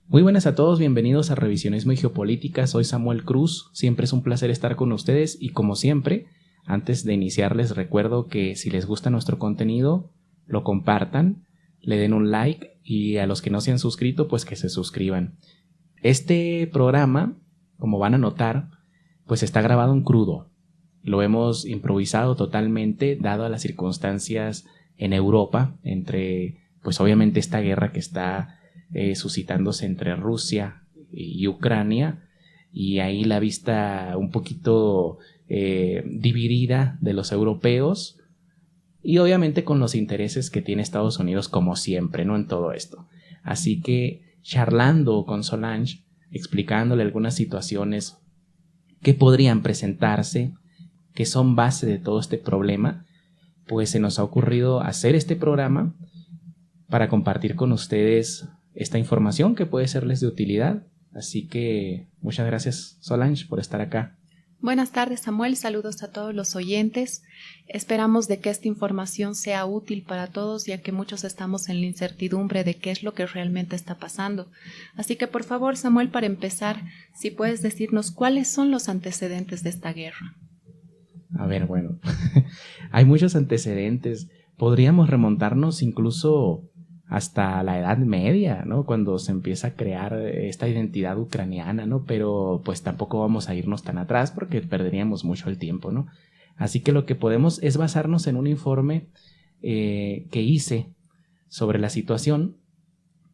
Muy buenas a todos, bienvenidos a Revisionismo y Geopolítica. Soy Samuel Cruz, siempre es un placer estar con ustedes y como siempre, antes de iniciar les recuerdo que si les gusta nuestro contenido, lo compartan, le den un like y a los que no se han suscrito, pues que se suscriban. Este programa, como van a notar, pues está grabado en crudo. Lo hemos improvisado totalmente, dado a las circunstancias en Europa, entre, pues obviamente esta guerra que está suscitándose entre Rusia y Ucrania, y ahí la vista un poquito dividida de los europeos, y obviamente con los intereses que tiene Estados Unidos como siempre, ¿no? En todo esto. Así que charlando con Solange, explicándole algunas situaciones que podrían presentarse, que son base de todo este problema, pues se nos ha ocurrido hacer este programa para compartir con ustedes esta información que puede serles de utilidad. Así que muchas gracias, Solange, por estar acá. Buenas tardes, Samuel. Saludos a todos los oyentes. Esperamos de que esta información sea útil para todos, ya que muchos estamos en la incertidumbre de qué es lo que realmente está pasando. Así que, por favor, Samuel, para empezar, si puedes decirnos cuáles son los antecedentes de esta guerra. A ver, bueno, hay muchos antecedentes. Podríamos remontarnos incluso hasta la Edad Media, ¿no? Cuando se empieza a crear esta identidad ucraniana, ¿no? Pero pues tampoco vamos a irnos tan atrás porque perderíamos mucho el tiempo, ¿no? Así que lo que podemos es basarnos en un informe que hice sobre la situación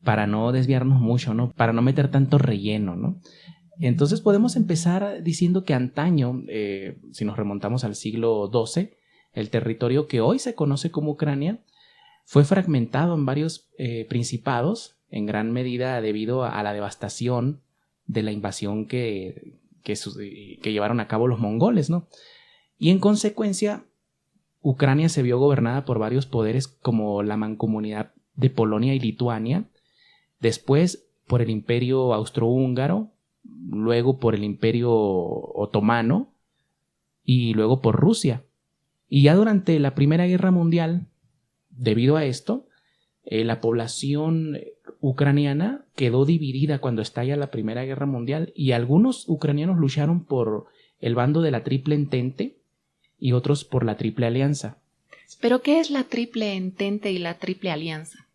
para no desviarnos mucho, ¿no? Para no meter tanto relleno, ¿no? Entonces podemos empezar diciendo que antaño, si nos remontamos al siglo XII, el territorio que hoy se conoce como Ucrania fue fragmentado en varios principados, en gran medida debido a la devastación de la invasión que llevaron a cabo los mongoles, ¿no? Y en consecuencia, Ucrania se vio gobernada por varios poderes como la mancomunidad de Polonia y Lituania, después por el Imperio Austrohúngaro, luego por el Imperio Otomano y luego por Rusia. Y ya durante la Primera Guerra Mundial, debido a esto, la población ucraniana quedó dividida cuando estalla la Primera Guerra Mundial y algunos ucranianos lucharon por el bando de la Triple Entente y otros por la Triple Alianza. ¿Pero qué es la Triple Entente y la Triple Alianza?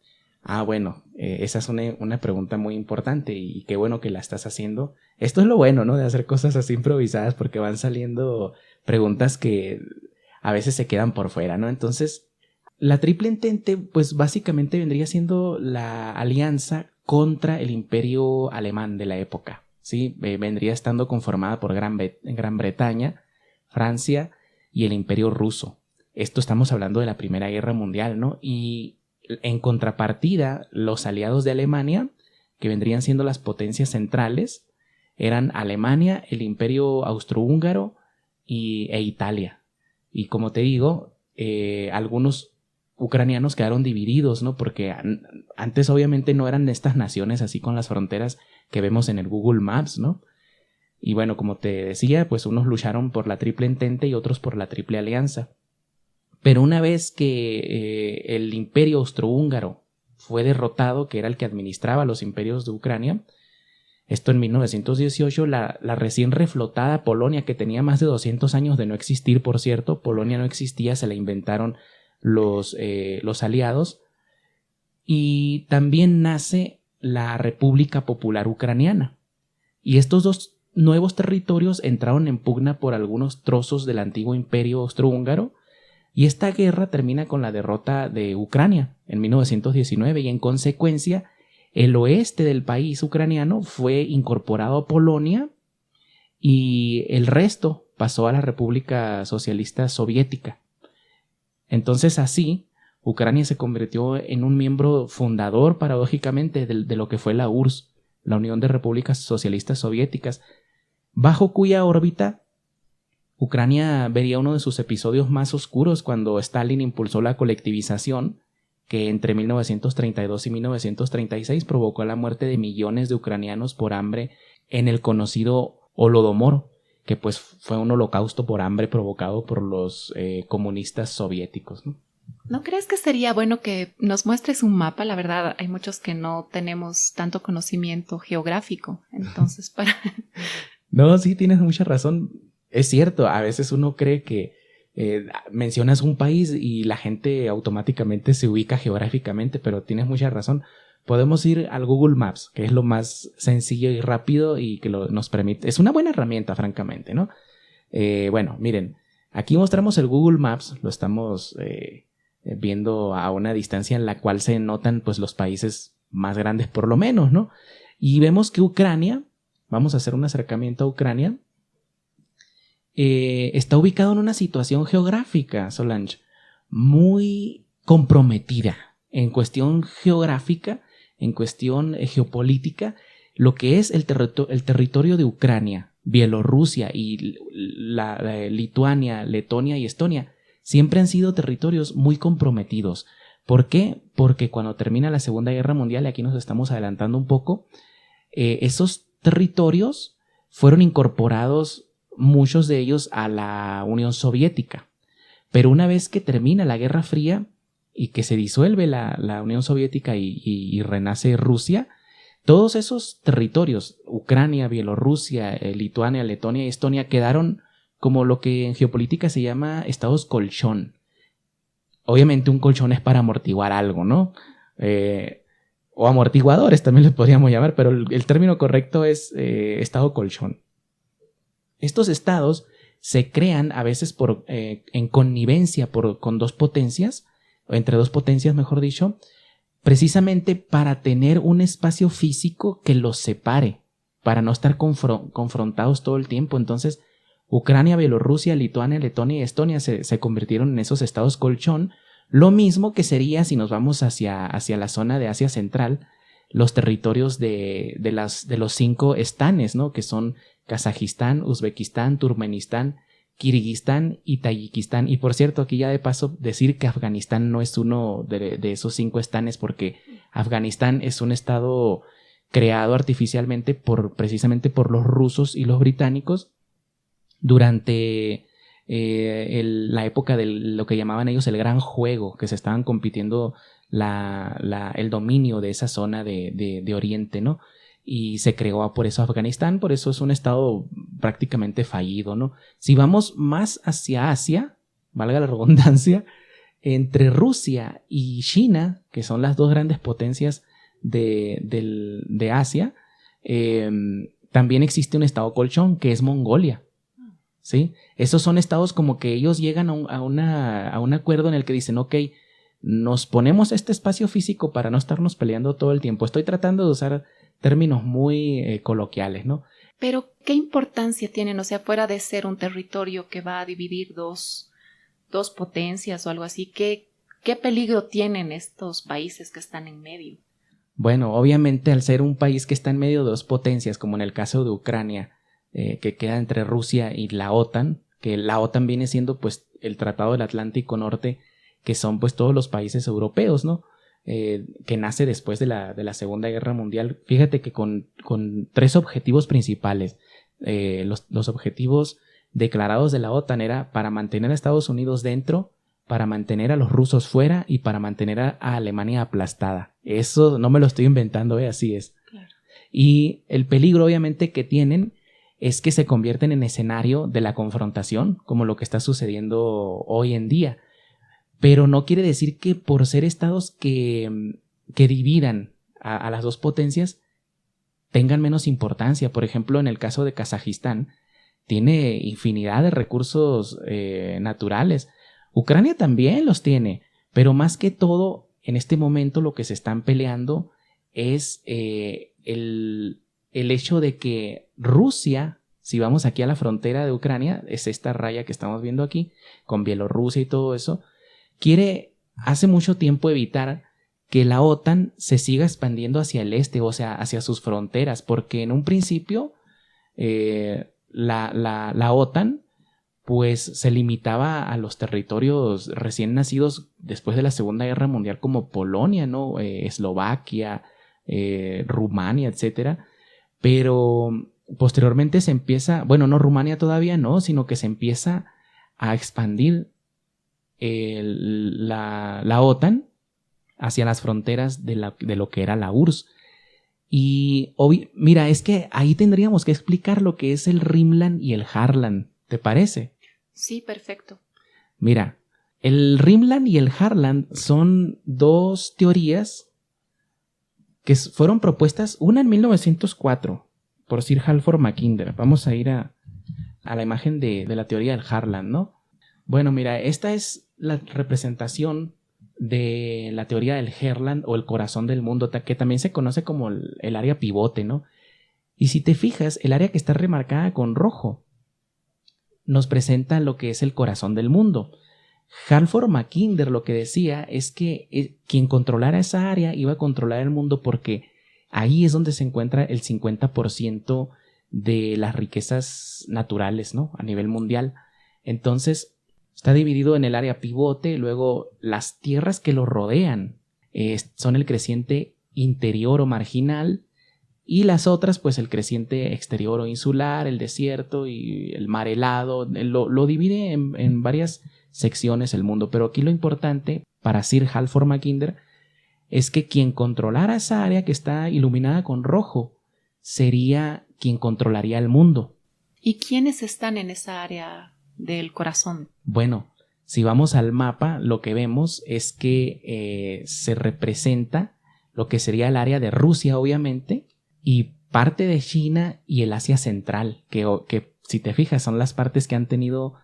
Bueno, esa es una pregunta muy importante y qué bueno que la estás haciendo. Esto es lo bueno, ¿no? De hacer cosas así improvisadas porque van saliendo preguntas que a veces se quedan por fuera, ¿no? Entonces, la Triple Entente, pues básicamente vendría siendo la alianza contra el imperio alemán de la época, ¿sí? Vendría estando conformada por Gran Bretaña, Francia y el imperio ruso. Esto estamos hablando de la Primera Guerra Mundial, ¿no? Y en contrapartida, los aliados de Alemania, que vendrían siendo las potencias centrales, eran Alemania, el imperio austrohúngaro e Italia. Y como te digo, algunos ucranianos quedaron divididos, ¿no? Porque antes obviamente no eran estas naciones así con las fronteras que vemos en el Google Maps, ¿no? Y bueno, como te decía, pues unos lucharon por la Triple Entente y otros por la Triple Alianza. Pero una vez que el imperio austrohúngaro fue derrotado, que era el que administraba los imperios de Ucrania, esto en 1918, la recién reflotada Polonia, que tenía más de 200 años de no existir, por cierto, Polonia no existía, se la inventaron los aliados, y también nace la República Popular Ucraniana. Y estos dos nuevos territorios entraron en pugna por algunos trozos del antiguo imperio austrohúngaro, y esta guerra termina con la derrota de Ucrania en 1919 y en consecuencia el oeste del país ucraniano fue incorporado a Polonia y el resto pasó a la República Socialista Soviética. Entonces así, Ucrania se convirtió en un miembro fundador, paradójicamente, de lo que fue la URSS, la Unión de Repúblicas Socialistas Soviéticas, bajo cuya órbita Ucrania vería uno de sus episodios más oscuros cuando Stalin impulsó la colectivización, que entre 1932 y 1936 provocó la muerte de millones de ucranianos por hambre en el conocido Holodomor, que pues fue un holocausto por hambre provocado por los comunistas soviéticos, ¿no? ¿No crees que sería bueno que nos muestres un mapa? La verdad, hay muchos que no tenemos tanto conocimiento geográfico. Entonces, para... No, sí, tienes mucha razón. Es cierto, a veces uno cree que mencionas un país y la gente automáticamente se ubica geográficamente, pero tienes mucha razón. Podemos ir al Google Maps, que es lo más sencillo y rápido y que nos permite. Es una buena herramienta, francamente, ¿no? Bueno, miren, aquí mostramos el Google Maps, lo estamos viendo a una distancia en la cual se notan pues los países más grandes por lo menos, ¿no? Y vemos que Ucrania, vamos a hacer un acercamiento a Ucrania, está ubicado en una situación geográfica, Solange, muy comprometida en cuestión geográfica, en cuestión geopolítica, lo que es el territorio de Ucrania, Bielorrusia y Lituania, Letonia y Estonia, siempre han sido territorios muy comprometidos. ¿Por qué? Porque cuando termina la Segunda Guerra Mundial, y aquí nos estamos adelantando un poco, esos territorios fueron incorporados, muchos de ellos, a la Unión Soviética. Pero una vez que termina la Guerra Fría y que se disuelve la Unión Soviética y renace Rusia, todos esos territorios, Ucrania, Bielorrusia, Lituania, Letonia y Estonia, quedaron como lo que en geopolítica se llama estados colchón. Obviamente un colchón es para amortiguar algo, ¿no? O amortiguadores también les podríamos llamar, pero el término correcto es estado colchón. Estos estados se crean a veces en connivencia con dos potencias, o entre dos potencias mejor dicho, precisamente para tener un espacio físico que los separe, para no estar confrontados todo el tiempo. Entonces, Ucrania, Bielorrusia, Lituania, Letonia y Estonia se convirtieron en esos estados colchón, lo mismo que sería si nos vamos hacia la zona de Asia Central, los territorios de los 5 estanes, ¿no? Que son Kazajistán, Uzbekistán, Turkmenistán, Kirguistán y Tayikistán. Y por cierto, aquí ya de paso decir que Afganistán no es uno de esos 5 estanes, porque Afganistán es un estado creado artificialmente precisamente por los rusos y los británicos durante la época de lo que llamaban ellos el Gran Juego, que se estaban compitiendo el dominio de esa zona de Oriente, ¿no? Y se creó por eso Afganistán, por eso es un estado prácticamente fallido, ¿no? Si vamos más hacia Asia, valga la redundancia, entre Rusia y China, que son las dos grandes potencias de Asia, también existe un estado colchón, que es Mongolia, ¿sí? Esos son estados como que ellos llegan a un acuerdo en el que dicen, ok, nos ponemos este espacio físico para no estarnos peleando todo el tiempo. Estoy tratando de usar términos muy coloquiales, ¿no? Pero, ¿qué importancia tienen? O sea, fuera de ser un territorio que va a dividir dos potencias o algo así, ¿qué peligro tienen estos países que están en medio? Bueno, obviamente al ser un país que está en medio de dos potencias, como en el caso de Ucrania, que queda entre Rusia y la OTAN, que la OTAN viene siendo pues el Tratado del Atlántico Norte, que son pues todos los países europeos, ¿no? Que nace después de la Segunda Guerra Mundial. Fíjate que con 3 objetivos principales. Los objetivos declarados de la OTAN era para mantener a Estados Unidos dentro, para mantener a los rusos fuera y para mantener a Alemania aplastada. Eso no me lo estoy inventando, así es. Claro. Y el peligro obviamente que tienen es que se convierten en escenario de la confrontación, como lo que está sucediendo hoy en día. Pero no quiere decir que por ser estados que dividan a las dos potencias tengan menos importancia. Por ejemplo, en el caso de Kazajistán, tiene infinidad de recursos naturales. Ucrania también los tiene, pero más que todo, en este momento lo que se están peleando es el hecho de que Rusia, si vamos aquí a la frontera de Ucrania, es esta raya que estamos viendo aquí, con Bielorrusia y todo eso, quiere hace mucho tiempo evitar que la OTAN se siga expandiendo hacia el este, o sea, hacia sus fronteras, porque en un principio la OTAN pues se limitaba a los territorios recién nacidos después de la Segunda Guerra Mundial, como Polonia, ¿no? Eslovaquia, Rumania, etcétera, pero posteriormente se empieza, bueno, no Rumania todavía no, sino que se empieza a expandir la OTAN hacia las fronteras de lo que era la URSS. Y mira, es que ahí tendríamos que explicar lo que es el Rimland y el Harland, ¿te parece? Sí, perfecto. Mira, el Rimland y el Harland son dos teorías que fueron propuestas, una en 1904 por Sir Halford Mackinder. Vamos a ir a la imagen de la teoría del Harland, ¿no? Bueno, mira, esta es la representación de la teoría del Harland o el corazón del mundo, que también se conoce como el área pivote, ¿no? Y si te fijas, el área que está remarcada con rojo nos presenta lo que es el corazón del mundo. Halford Mackinder lo que decía es que quien controlara esa área iba a controlar el mundo, porque ahí es donde se encuentra el 50% de las riquezas naturales, ¿no? A nivel mundial. Entonces, está dividido en el área pivote, luego las tierras que lo rodean son el creciente interior o marginal, y las otras, pues el creciente exterior o insular, el desierto y el mar helado. Lo divide en varias secciones el mundo, pero aquí lo importante para Sir Halford Mackinder es que quien controlara esa área que está iluminada con rojo sería quien controlaría el mundo. ¿Y quiénes están en esa área del corazón? Bueno, si vamos al mapa, lo que vemos es que se representa lo que sería el área de Rusia, obviamente, y parte de China y el Asia Central, que si te fijas son las partes que han tenido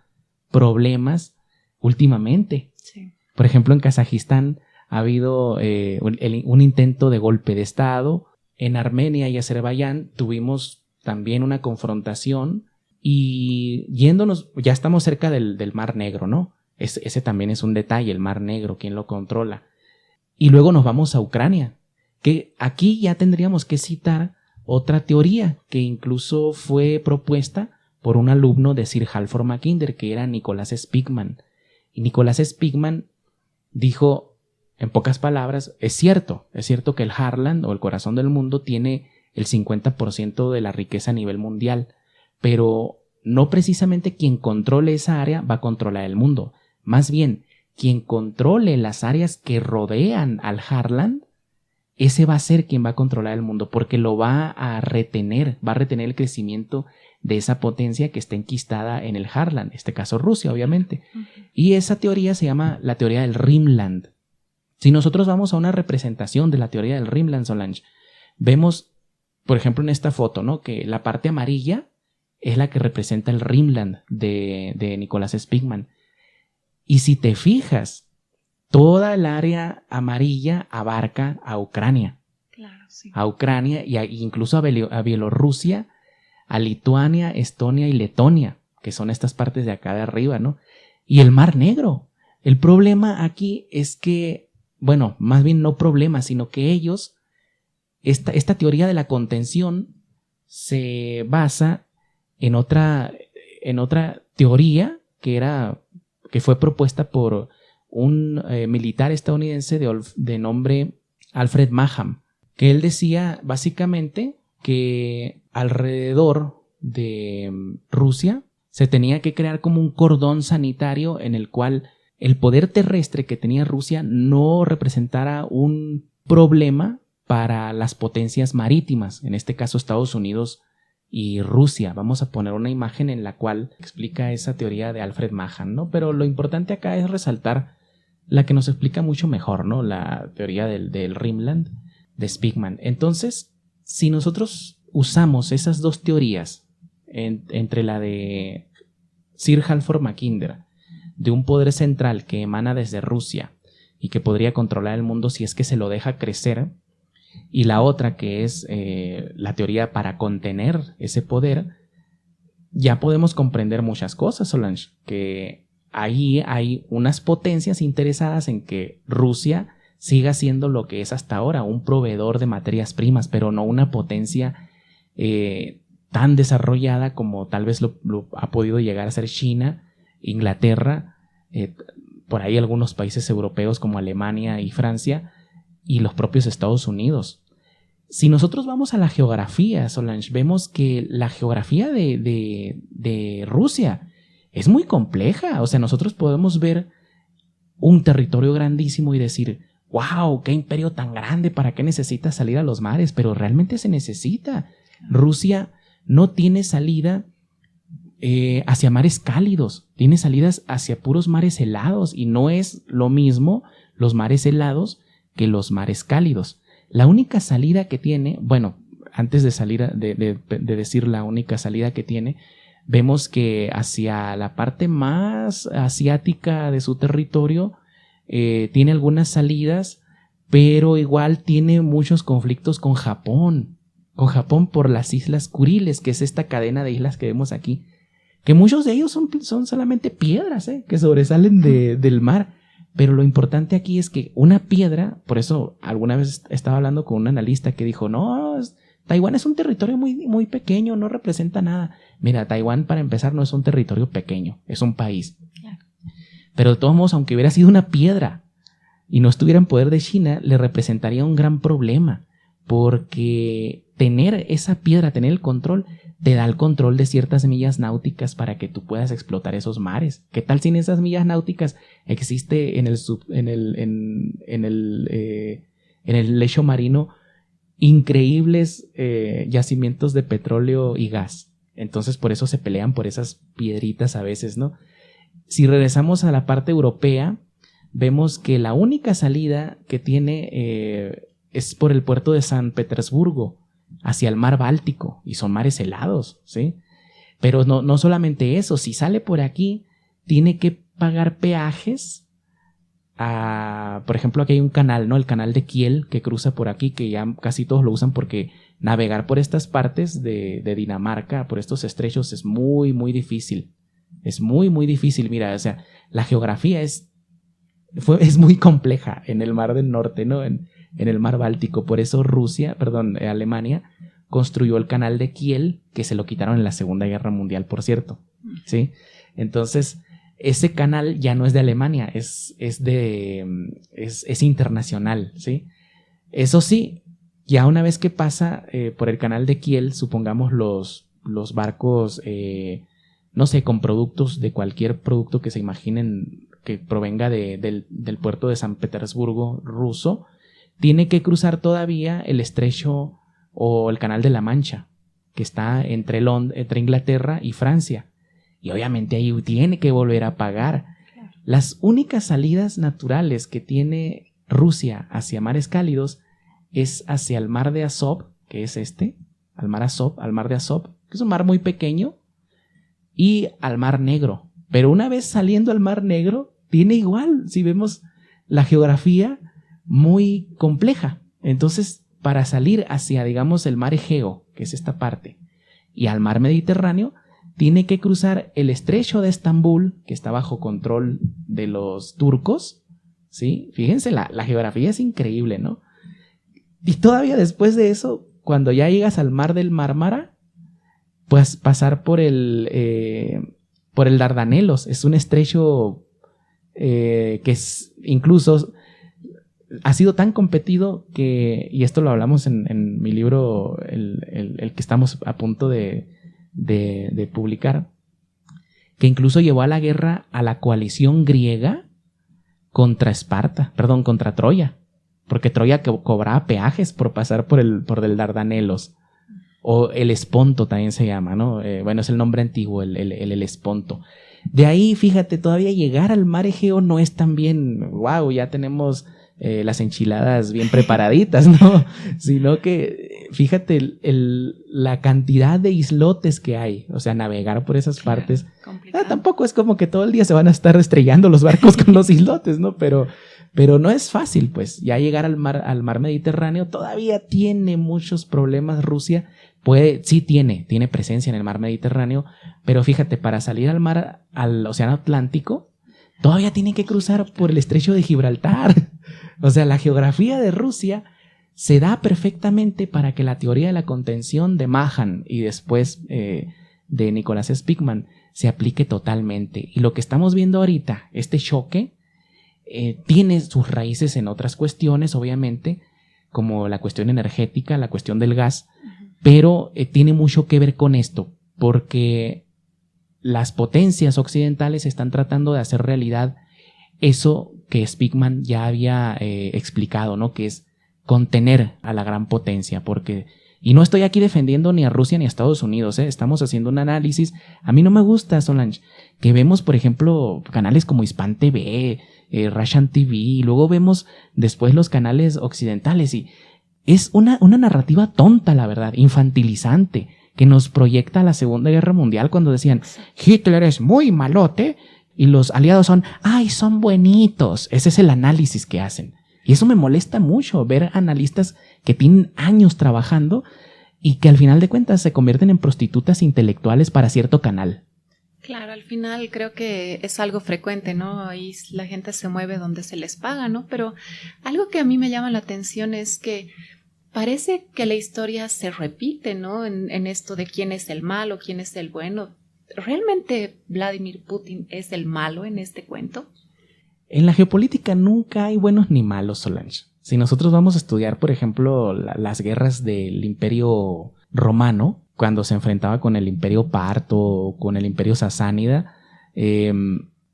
problemas últimamente. Sí. Por ejemplo, en Kazajistán ha habido un intento de golpe de Estado. En Armenia y Azerbaiyán tuvimos también una confrontación, y yéndonos, ya estamos cerca del Mar Negro, ¿no? Ese también es un detalle, el Mar Negro, ¿quién lo controla? Y luego nos vamos a Ucrania, que aquí ya tendríamos que citar otra teoría que incluso fue propuesta por un alumno de Sir Halford Mackinder, que era Nicholas Spigman. Y Nicholas Spigman dijo, en pocas palabras, es cierto que el Harland o el corazón del mundo tiene el 50% de la riqueza a nivel mundial, pero no precisamente quien controle esa área va a controlar el mundo. Más bien, quien controle las áreas que rodean al Harland, ese va a ser quien va a controlar el mundo, porque lo va a retener el crecimiento de esa potencia que está enquistada en el Harland, en este caso Rusia, obviamente. Uh-huh. Y esa teoría se llama la teoría del Rimland. Si nosotros vamos a una representación de la teoría del Rimland, Solange, vemos, por ejemplo, en esta foto, ¿no?, que la parte amarilla es la que representa el Rimland de Nicholas Spigman. Y si te fijas, toda el área amarilla abarca a Ucrania. Claro, sí. A Ucrania y incluso a Bielorrusia, a Lituania, Estonia y Letonia, que son estas partes de acá de arriba, ¿no? Y el Mar Negro. El problema aquí es que, bueno, más bien no problema, sino que ellos, esta teoría de la contención se basa en otra teoría que fue propuesta por un militar estadounidense de nombre Alfred Masham, que él decía básicamente que alrededor de Rusia se tenía que crear como un cordón sanitario en el cual el poder terrestre que tenía Rusia no representara un problema para las potencias marítimas, en este caso Estados Unidos y Rusia. Vamos a poner una imagen en la cual explica esa teoría de Alfred Masham, ¿no? Pero lo importante acá es resaltar la que nos explica mucho mejor, ¿no? La teoría del Rimland de Spigman. Entonces, si nosotros usamos esas dos teorías entre la de Sir Halford Mackinder, de un poder central que emana desde Rusia y que podría controlar el mundo si es que se lo deja crecer, y la otra que es la teoría para contener ese poder, ya podemos comprender muchas cosas, Solange, que ahí hay unas potencias interesadas en que Rusia siga siendo lo que es hasta ahora, un proveedor de materias primas, pero no una potencia tan desarrollada como tal vez lo ha podido llegar a ser China, Inglaterra, por ahí algunos países europeos como Alemania y Francia, y los propios Estados Unidos. Si nosotros vamos a la geografía, Solange, vemos que la geografía de Rusia es muy compleja. O sea, nosotros podemos ver un territorio grandísimo y decir, wow, qué imperio tan grande, ¿para qué necesita salir a los mares? Pero realmente se necesita. Rusia no tiene salida hacia mares cálidos, tiene salidas hacia puros mares helados, y no es lo mismo los mares helados que los mares cálidos. La única salida que tiene, bueno, antes de salir de decir la única salida que tiene, vemos que hacia la parte más asiática de su territorio tiene algunas salidas, pero igual tiene muchos conflictos con Japón por las Islas Kuriles, que es esta cadena de islas que vemos aquí, que muchos de ellos son solamente piedras que sobresalen del mar. Pero lo importante aquí es que una piedra, por eso alguna vez estaba hablando con un analista que dijo, no, Taiwán es un territorio muy, muy pequeño, no representa nada. Mira, Taiwán, para empezar, no es un territorio pequeño, es un país. Claro. Pero de todos modos, aunque hubiera sido una piedra y no estuviera en poder de China, le representaría un gran problema, porque tener esa piedra, tener el control, te da el control de ciertas millas náuticas para que tú puedas explotar esos mares. ¿Qué tal si en esas millas náuticas existe en el lecho marino increíbles yacimientos de petróleo y gas? Entonces por eso se pelean por esas piedritas a veces, ¿no? Si regresamos a la parte europea, vemos que la única salida que tiene es por el puerto de San Petersburgo hacia el mar Báltico, y son mares helados, ¿sí? Pero no solamente eso, si sale por aquí, tiene que pagar peajes por ejemplo, aquí hay un canal, ¿no? El canal de Kiel, que cruza por aquí, que ya casi todos lo usan, porque navegar por estas partes de Dinamarca, por estos estrechos, es muy, muy difícil. Es muy, muy difícil. Mira, o sea, la geografía es muy compleja en el Mar del Norte, ¿no? En el Mar Báltico. Por eso Alemania construyó el canal de Kiel, que se lo quitaron en la Segunda Guerra Mundial, por cierto, ¿sí? Entonces, ese canal ya no es de Alemania, es internacional, ¿sí? Eso sí, ya una vez que pasa por el canal de Kiel, supongamos los barcos, no sé, con productos, de cualquier producto que se imaginen que provenga del puerto de San Petersburgo ruso, tiene que cruzar todavía el estrecho o el canal de la Mancha, que está entre Inglaterra y Francia. Y obviamente ahí tiene que volver a pagar. Claro. Las únicas salidas naturales que tiene Rusia hacia mares cálidos es hacia el mar de Azov, que es al mar de Azov, que es un mar muy pequeño, y al mar Negro. Pero una vez saliendo al mar Negro, tiene igual, si vemos la geografía, muy compleja. Entonces, para salir hacia, digamos, el mar Egeo, que es esta parte, y al mar Mediterráneo, tiene que cruzar el estrecho de Estambul, que está bajo control de los turcos, ¿sí? Fíjense, la geografía es increíble, ¿no? Y todavía después de eso, cuando ya llegas al mar del Mármara, pues pasar por el Dardanelos. Es un estrecho que es incluso ha sido tan competido que, y esto lo hablamos en mi libro, el que estamos a punto de publicar, que incluso llevó a la guerra a la coalición griega contra Troya, porque Troya cobraba peajes por pasar por el Dardanelos, o el Esponto también se llama, ¿no? Bueno, es el nombre antiguo, el Esponto. De ahí, fíjate, todavía llegar al mar Egeo no es tan bien, wow, ya tenemos las enchiladas bien preparaditas, ¿no? Sino que, fíjate, la cantidad de islotes que hay, o sea, navegar por esas partes, tampoco es como que todo el día se van a estar estrellando los barcos con los islotes, ¿no? Pero no es fácil, pues, ya llegar al mar Mediterráneo todavía tiene muchos problemas. Rusia sí tiene presencia en el mar Mediterráneo, pero fíjate, para salir al Océano Atlántico, todavía tiene que cruzar por el estrecho de Gibraltar. O sea, la geografía de Rusia se da perfectamente para que la teoría de la contención de Mahan y después de Nicolás Spigman se aplique totalmente. Y lo que estamos viendo ahorita, este choque, tiene sus raíces en otras cuestiones, obviamente, como la cuestión energética, la cuestión del gas, pero tiene mucho que ver con esto, porque las potencias occidentales están tratando de hacer realidad eso que Speakman ya había explicado, ¿no? Que es contener a la gran potencia, porque, y no estoy aquí defendiendo ni a Rusia ni a Estados Unidos, estamos haciendo un análisis. A mí no me gusta, Solange, que vemos, por ejemplo, canales como Hispan TV, Russian TV, y luego vemos después los canales occidentales, y es una narrativa tonta, la verdad, infantilizante, que nos proyecta a la Segunda Guerra Mundial cuando decían, Hitler es muy malote, y los aliados son buenitos. Ese es el análisis que hacen. Y eso me molesta mucho, ver analistas que tienen años trabajando y que al final de cuentas se convierten en prostitutas intelectuales para cierto canal. Claro, al final creo que es algo frecuente, ¿no? Ahí la gente se mueve donde se les paga, ¿no? Pero algo que a mí me llama la atención es que parece que la historia se repite, ¿no? En esto de quién es el malo, quién es el bueno. ¿Realmente Vladimir Putin es el malo en este cuento? En la geopolítica nunca hay buenos ni malos, Solange. Si nosotros vamos a estudiar, por ejemplo, las guerras del Imperio Romano, cuando se enfrentaba con el Imperio Parto o con el Imperio Sasánida,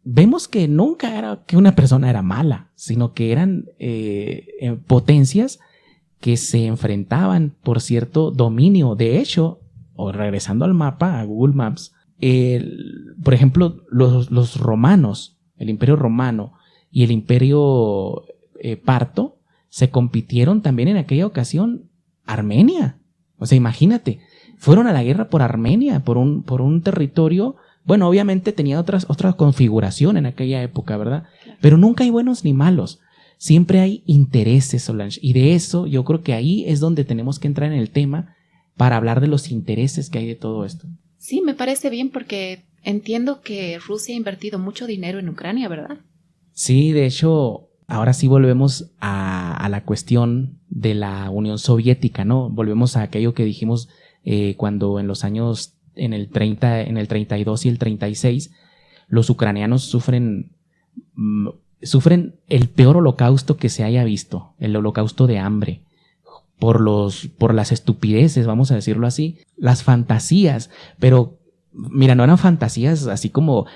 vemos que nunca era que una persona era mala, sino que eran potencias que se enfrentaban por cierto dominio. De hecho, o regresando al mapa, a Google Maps, por ejemplo, los romanos, el Imperio Romano y el Imperio Parto, se compitieron también en aquella ocasión Armenia. O sea, imagínate, fueron a la guerra por Armenia, por un territorio. Bueno, obviamente tenía otra configuración en aquella época, ¿verdad? Pero nunca hay buenos ni malos. Siempre hay intereses, Solange. Y de eso yo creo que ahí es donde tenemos que entrar en el tema para hablar de los intereses que hay de todo esto. Sí, me parece bien porque entiendo que Rusia ha invertido mucho dinero en Ucrania, ¿verdad? Sí, de hecho, ahora sí volvemos a la cuestión de la Unión Soviética, ¿no? Volvemos a aquello que dijimos cuando en los años, en el 32 y el 36, los ucranianos sufren el peor holocausto que se haya visto, el holocausto de hambre, por las estupideces, vamos a decirlo así, las fantasías, pero mira, no eran fantasías así como,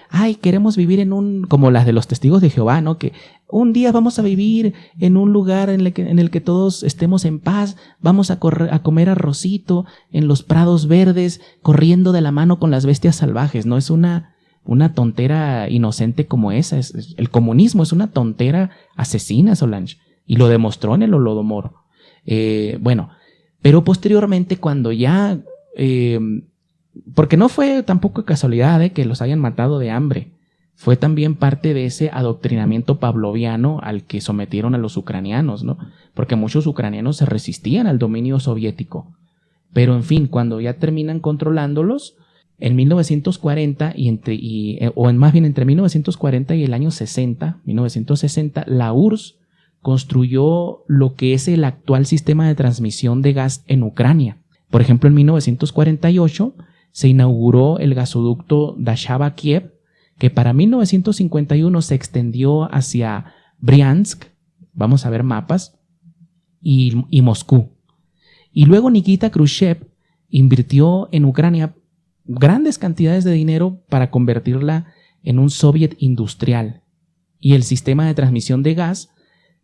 queremos vivir como las de los testigos de Jehová, ¿no? Que un día vamos a vivir en un lugar en el que todos estemos en paz, vamos a comer arrocito en los prados verdes, corriendo de la mano con las bestias salvajes. No es una tontera inocente como esa. El comunismo es una tontera asesina, Solange, y lo demostró en el Holodomor. Bueno, pero posteriormente cuando ya... porque no fue tampoco casualidad que los hayan matado de hambre. Fue también parte de ese adoctrinamiento pavloviano al que sometieron a los ucranianos, ¿no? Porque muchos ucranianos se resistían al dominio soviético. Pero en fin, cuando ya terminan controlándolos, en 1940 entre 1940 y el año 1960, la URSS construyó lo que es el actual sistema de transmisión de gas en Ucrania. Por ejemplo, en 1948 se inauguró el gasoducto Dashava-Kiev, que para 1951 se extendió hacia Briansk, vamos a ver mapas, y Moscú. Y luego Nikita Khrushchev invirtió en Ucrania grandes cantidades de dinero para convertirla en un soviet industrial. Y el sistema de transmisión de gas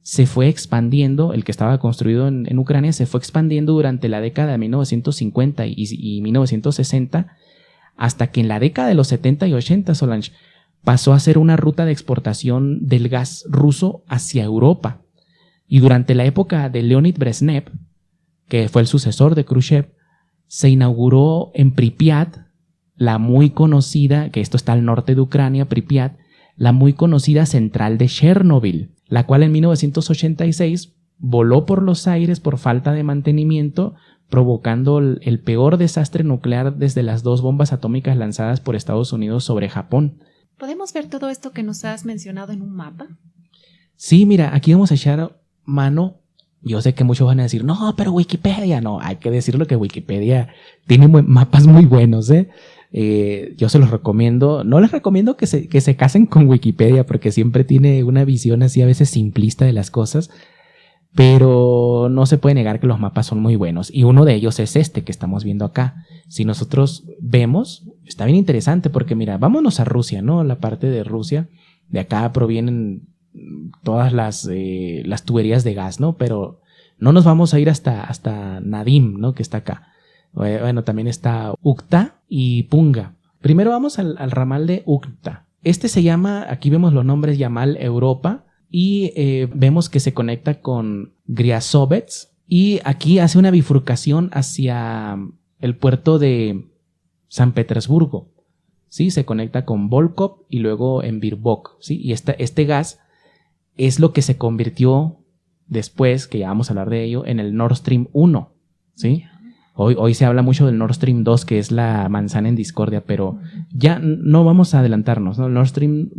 se fue expandiendo, el que estaba construido en Ucrania se fue expandiendo durante la década de 1950 y 1960, hasta que en la década de los 70 y 80, Solange, pasó a ser una ruta de exportación del gas ruso hacia Europa. Y durante la época de Leonid Brezhnev, que fue el sucesor de Khrushchev, se inauguró en Pripyat, la muy conocida, que esto está al norte de Ucrania, Pripyat, la muy conocida central de Chernobyl, la cual en 1986 voló por los aires por falta de mantenimiento, provocando el peor desastre nuclear desde las 2 bombas atómicas lanzadas por Estados Unidos sobre Japón. ¿Podemos ver todo esto que nos has mencionado en un mapa? Sí, mira, aquí vamos a echar mano. Yo sé que muchos van a decir, no, pero Wikipedia, no, hay que decirlo que Wikipedia tiene mapas muy buenos, yo se los recomiendo. No les recomiendo que se casen con Wikipedia porque siempre tiene una visión así a veces simplista de las cosas, pero no se puede negar que los mapas son muy buenos y uno de ellos es este que estamos viendo acá. Si nosotros vemos, está bien interesante porque mira, vámonos a Rusia, ¿no? La parte de Rusia, de acá provienen todas las tuberías de gas, ¿no? Pero no nos vamos a ir hasta Nadim, ¿no? Que está acá. Bueno, también está Ucta y Punga. Primero vamos al ramal de Ucta. Este se llama, aquí vemos los nombres, Yamal Europa, y vemos que se conecta con Griazovets, y aquí hace una bifurcación hacia el puerto de San Petersburgo, ¿sí? Se conecta con Volkhov y luego en Birbok, ¿sí? Y este gas es lo que se convirtió después, que ya vamos a hablar de ello, en el Nord Stream 1, ¿sí? Hoy se habla mucho del Nord Stream 2, que es la manzana en discordia, pero ya no vamos a adelantarnos, ¿no? El Nord Stream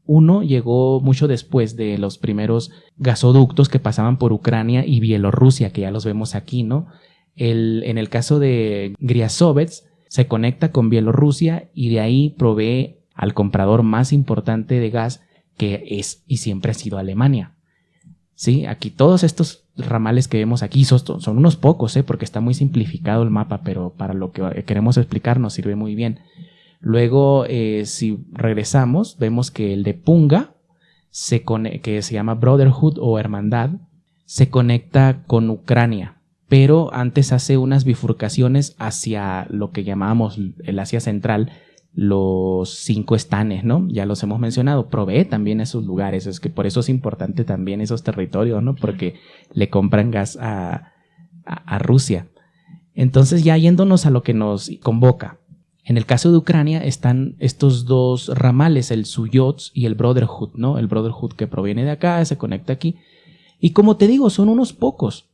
1 llegó mucho después de los primeros gasoductos que pasaban por Ucrania y Bielorrusia, que ya los vemos aquí, ¿no? En el caso de Griazovets, se conecta con Bielorrusia y de ahí provee al comprador más importante de gas, que es y siempre ha sido Alemania. Sí, aquí todos estos ramales que vemos aquí son unos pocos, porque está muy simplificado el mapa, pero para lo que queremos explicar nos sirve muy bien. Luego, si regresamos, vemos que el de Punga, que se llama Brotherhood o Hermandad, se conecta con Ucrania, pero antes hace unas bifurcaciones hacia lo que llamábamos el Asia Central, los 5 estanes, ¿no? Ya los hemos mencionado, provee también esos lugares, es que por eso es importante también esos territorios, ¿no? Porque le compran gas a Rusia. Entonces, ya yéndonos a lo que nos convoca, en el caso de Ucrania están estos dos ramales, el Suyots y el Brotherhood, ¿no? El Brotherhood que proviene de acá, se conecta aquí, y como te digo, son unos pocos.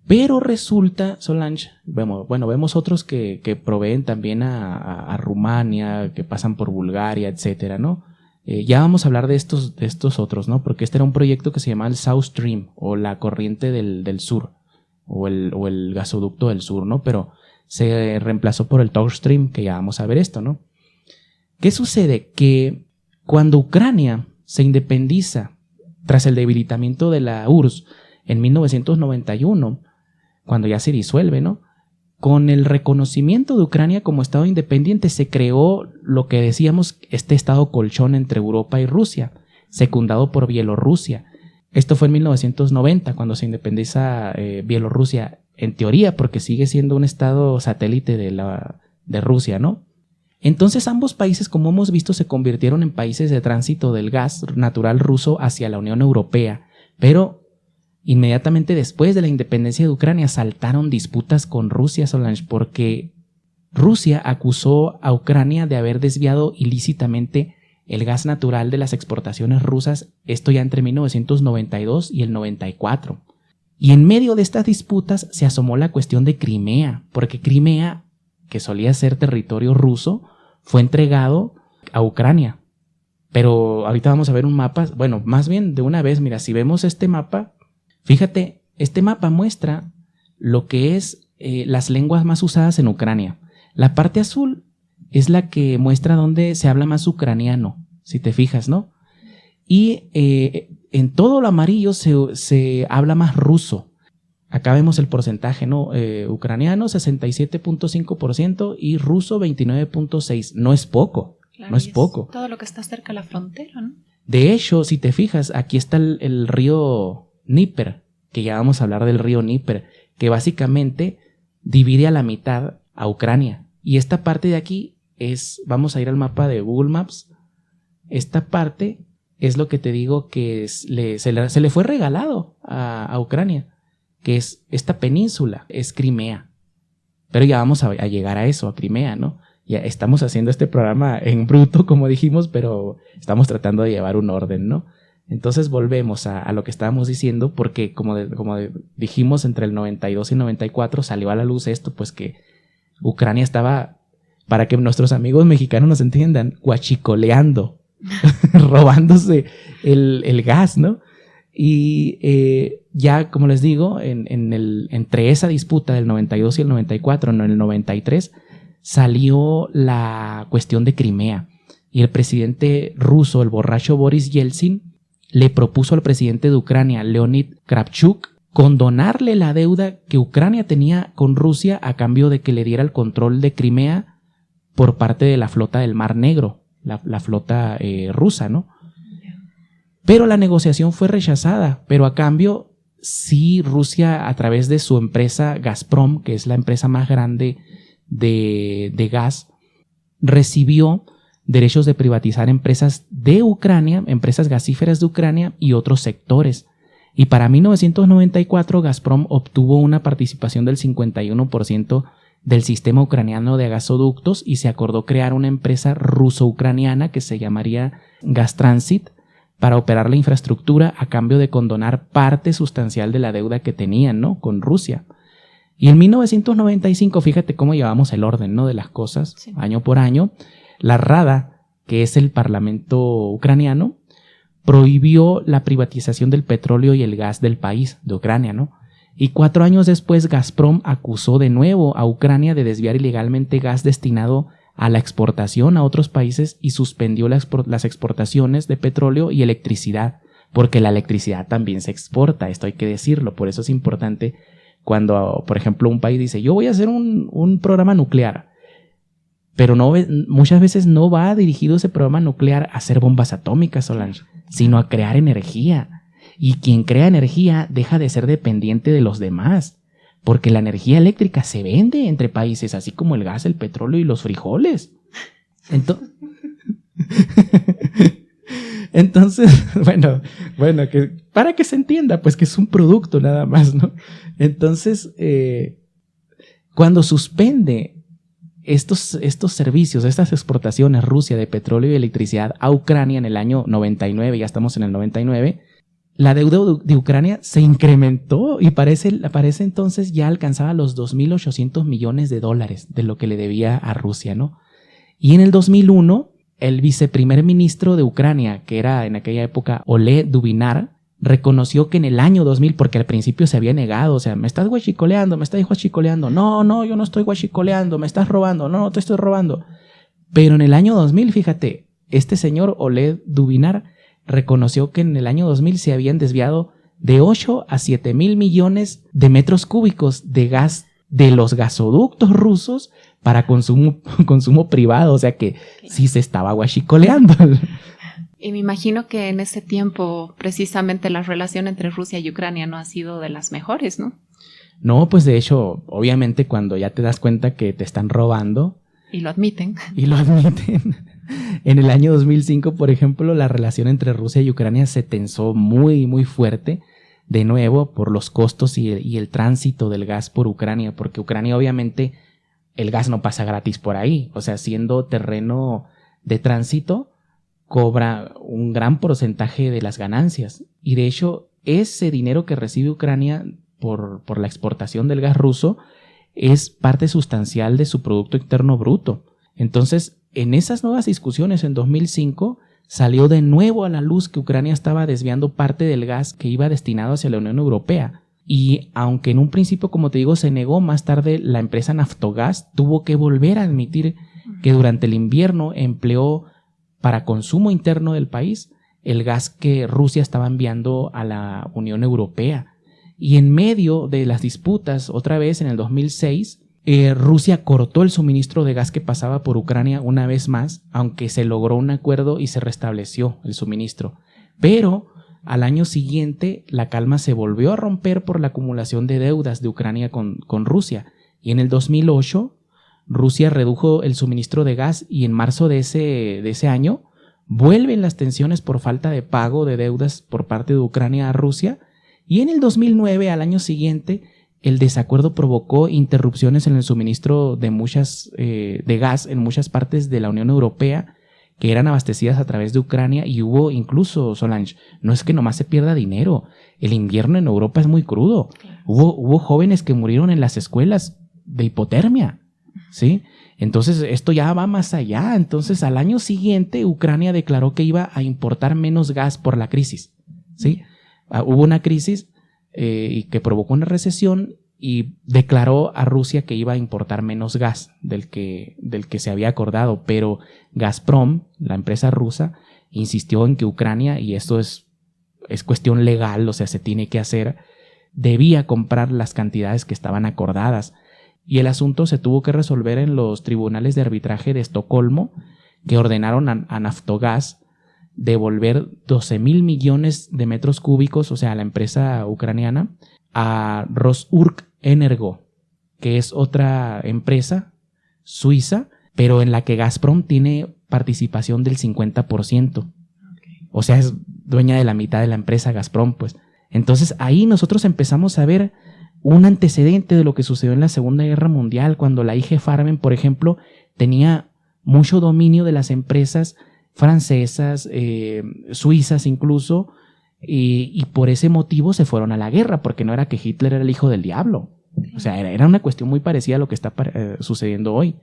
Pero resulta, Solange, vemos otros que proveen también a Rumania, que pasan por Bulgaria, etcétera, ¿no? Ya vamos a hablar de estos otros, ¿no? Porque este era un proyecto que se llamaba el South Stream, o la corriente del sur, o el gasoducto del sur, ¿no? Pero se reemplazó por el South Stream, que ya vamos a ver esto, ¿no? ¿Qué sucede? Que cuando Ucrania se independiza tras el debilitamiento de la URSS en 1991, cuando ya se disuelve, ¿no? Con el reconocimiento de Ucrania como Estado independiente se creó lo que decíamos, este Estado colchón entre Europa y Rusia, secundado por Bielorrusia. Esto fue en 1990, cuando se independiza Bielorrusia, en teoría, porque sigue siendo un Estado satélite de Rusia, ¿no? Entonces ambos países, como hemos visto, se convirtieron en países de tránsito del gas natural ruso hacia la Unión Europea, pero inmediatamente después de la independencia de Ucrania saltaron disputas con Rusia, Solange, porque Rusia acusó a Ucrania de haber desviado ilícitamente el gas natural de las exportaciones rusas, esto ya entre 1992 y el 94. Y en medio de estas disputas se asomó la cuestión de Crimea, porque Crimea, que solía ser territorio ruso, fue entregado a Ucrania. Pero ahorita vamos a ver un mapa, bueno, más bien de una vez, mira, si vemos este mapa, fíjate, este mapa muestra lo que es las lenguas más usadas en Ucrania. La parte azul es la que muestra dónde se habla más ucraniano, si te fijas, ¿no? Y en todo lo amarillo se habla más ruso. Acá vemos el porcentaje, ¿no? Ucraniano 67.5% y ruso 29.6%. No es poco, claro, no es poco. Todo lo que está cerca de la frontera, ¿no? De hecho, si te fijas, aquí está el río Dnieper, que ya vamos a hablar del río Dnieper, que básicamente divide a la mitad a Ucrania. Y esta parte de aquí vamos a ir al mapa de Google Maps, esta parte es lo que te digo que se le fue regalado a Ucrania, que es esta península, es Crimea. Pero ya vamos a llegar a eso, a Crimea, ¿no? Ya estamos haciendo este programa en bruto, como dijimos, pero estamos tratando de llevar un orden, ¿no? Entonces volvemos a lo que estábamos diciendo, porque como dijimos, entre el 92 y el 94 salió a la luz esto, pues que Ucrania estaba, para que nuestros amigos mexicanos nos entiendan, guachicoleando, robándose el gas, ¿no? Y ya, como les digo, entre esa disputa del 92 y el 94, en el 93, salió la cuestión de Crimea. Y el presidente ruso, el borracho Boris Yeltsin, le propuso al presidente de Ucrania, Leonid Kravchuk, condonarle la deuda que Ucrania tenía con Rusia a cambio de que le diera el control de Crimea por parte de la flota del Mar Negro, la flota rusa, ¿no? Pero la negociación fue rechazada, pero a cambio sí Rusia, a través de su empresa Gazprom, que es la empresa más grande de gas, recibió derechos de privatizar empresas de Ucrania, empresas gasíferas de Ucrania y otros sectores. Y para 1994 Gazprom obtuvo una participación del 51% del sistema ucraniano de gasoductos y se acordó crear una empresa ruso-ucraniana que se llamaría Gastransit para operar la infraestructura a cambio de condonar parte sustancial de la deuda que tenían, ¿no?, con Rusia. Y en 1995, fíjate cómo llevamos el orden, ¿no?, de las cosas, sí, año por año. La Rada, que es el parlamento ucraniano, prohibió la privatización del petróleo y el gas del país, de Ucrania, ¿no? Y 4 años después, Gazprom acusó de nuevo a Ucrania de desviar ilegalmente gas destinado a la exportación a otros países y suspendió las exportaciones de petróleo y electricidad, porque la electricidad también se exporta, esto hay que decirlo. Por eso es importante cuando, por ejemplo, un país dice, yo voy a hacer un programa nuclear, pero muchas veces no va dirigido ese programa nuclear a hacer bombas atómicas, Solange, sino a crear energía. Y quien crea energía deja de ser dependiente de los demás, porque la energía eléctrica se vende entre países, así como el gas, el petróleo y los frijoles. Entonces, bueno, que para que se entienda, pues que es un producto nada más, ¿no? Entonces, cuando suspende estos servicios, estas exportaciones Rusia de petróleo y electricidad a Ucrania en el año 99, ya estamos en el 99, la deuda de Ucrania se incrementó y parece entonces ya alcanzaba los 2.800 millones de dólares de lo que le debía a Rusia, ¿no? Y en el 2001, el viceprimer ministro de Ucrania, que era en aquella época Oleh Dubinar, reconoció que en el año 2000, porque al principio se había negado, o sea, me estás guachicoleando, no, yo no estoy guachicoleando, me estás robando, no te estoy robando. Pero en el año 2000, fíjate, este señor Oleh Dubinar reconoció que en el año 2000 se habían desviado de 8 a 7 mil millones de metros cúbicos de gas de los gasoductos rusos para consumo privado, o sea que sí se estaba guachicoleando. Y me imagino que en ese tiempo precisamente la relación entre Rusia y Ucrania no ha sido de las mejores, ¿no? No, pues de hecho, obviamente cuando ya te das cuenta que te están robando. Y lo admiten. En el año 2005, por ejemplo, la relación entre Rusia y Ucrania se tensó muy, muy fuerte, de nuevo, por los costos y el tránsito del gas por Ucrania, porque Ucrania obviamente el gas no pasa gratis por ahí, o sea, siendo terreno de tránsito, cobra un gran porcentaje de las ganancias. Y de hecho, ese dinero que recibe Ucrania por la exportación del gas ruso es parte sustancial de su Producto Interno Bruto. Entonces, en esas nuevas discusiones en 2005, salió de nuevo a la luz que Ucrania estaba desviando parte del gas que iba destinado hacia la Unión Europea. Y aunque en un principio, como te digo, se negó, más tarde la empresa Naftogaz tuvo que volver a admitir que durante el invierno empleó para consumo interno del país el gas que Rusia estaba enviando a la Unión Europea. Y en medio de las disputas, otra vez en el 2006, Rusia cortó el suministro de gas que pasaba por Ucrania una vez más, aunque se logró un acuerdo y se restableció el suministro. Pero al año siguiente la calma se volvió a romper por la acumulación de deudas de Ucrania con Rusia. Y en el 2008 Rusia redujo el suministro de gas y en marzo de ese año vuelven las tensiones por falta de pago de deudas por parte de Ucrania a Rusia. Y en el 2009, al año siguiente, el desacuerdo provocó interrupciones en el suministro de gas en muchas partes de la Unión Europea que eran abastecidas a través de Ucrania, y hubo incluso, Solange, no es que nomás se pierda dinero, el invierno en Europa es muy crudo. Hubo jóvenes que murieron en las escuelas de hipotermia, ¿sí? Entonces esto ya va más allá. Entonces al año siguiente Ucrania declaró que iba a importar menos gas por la crisis, ¿sí? Hubo una crisis y que provocó una recesión y declaró a Rusia que iba a importar menos gas del que se había acordado, pero Gazprom, la empresa rusa, insistió en que Ucrania, y esto es cuestión legal, o sea, se tiene que hacer, debía comprar las cantidades que estaban acordadas, y el asunto se tuvo que resolver en los tribunales de arbitraje de Estocolmo, que ordenaron a Naftogaz devolver 12,000 millones de metros cúbicos, o sea, a la empresa ucraniana, a Rosurkenergo, que es otra empresa suiza, pero en la que Gazprom tiene participación del 50%. O sea, es dueña de la mitad de la empresa Gazprom, pues. Entonces ahí nosotros empezamos a ver un antecedente de lo que sucedió en la Segunda Guerra Mundial, cuando la IG Farben, por ejemplo, tenía mucho dominio de las empresas francesas, suizas incluso, y por ese motivo se fueron a la guerra, porque no era que Hitler era el hijo del diablo. O sea, era una cuestión muy parecida a lo que está sucediendo hoy.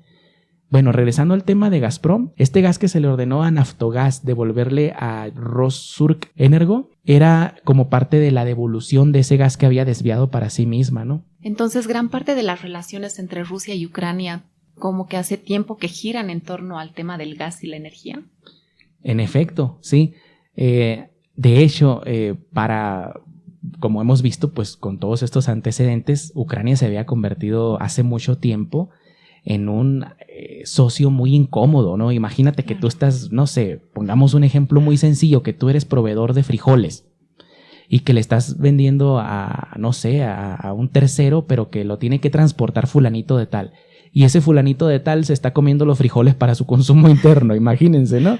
Bueno, regresando al tema de Gazprom, este gas que se le ordenó a Naftogaz devolverle a Rosurkenergo era como parte de la devolución de ese gas que había desviado para sí misma, ¿no? Entonces, gran parte de las relaciones entre Rusia y Ucrania como que hace tiempo que giran en torno al tema del gas y la energía. En efecto, sí. De hecho, como hemos visto, pues con todos estos antecedentes, Ucrania se había convertido hace mucho tiempo en un socio muy incómodo, ¿no? Imagínate que tú estás, no sé, pongamos un ejemplo muy sencillo, que tú eres proveedor de frijoles y que le estás vendiendo a, no sé, a un tercero, pero que lo tiene que transportar fulanito de tal. Y ese fulanito de tal se está comiendo los frijoles para su consumo interno, imagínense, ¿no?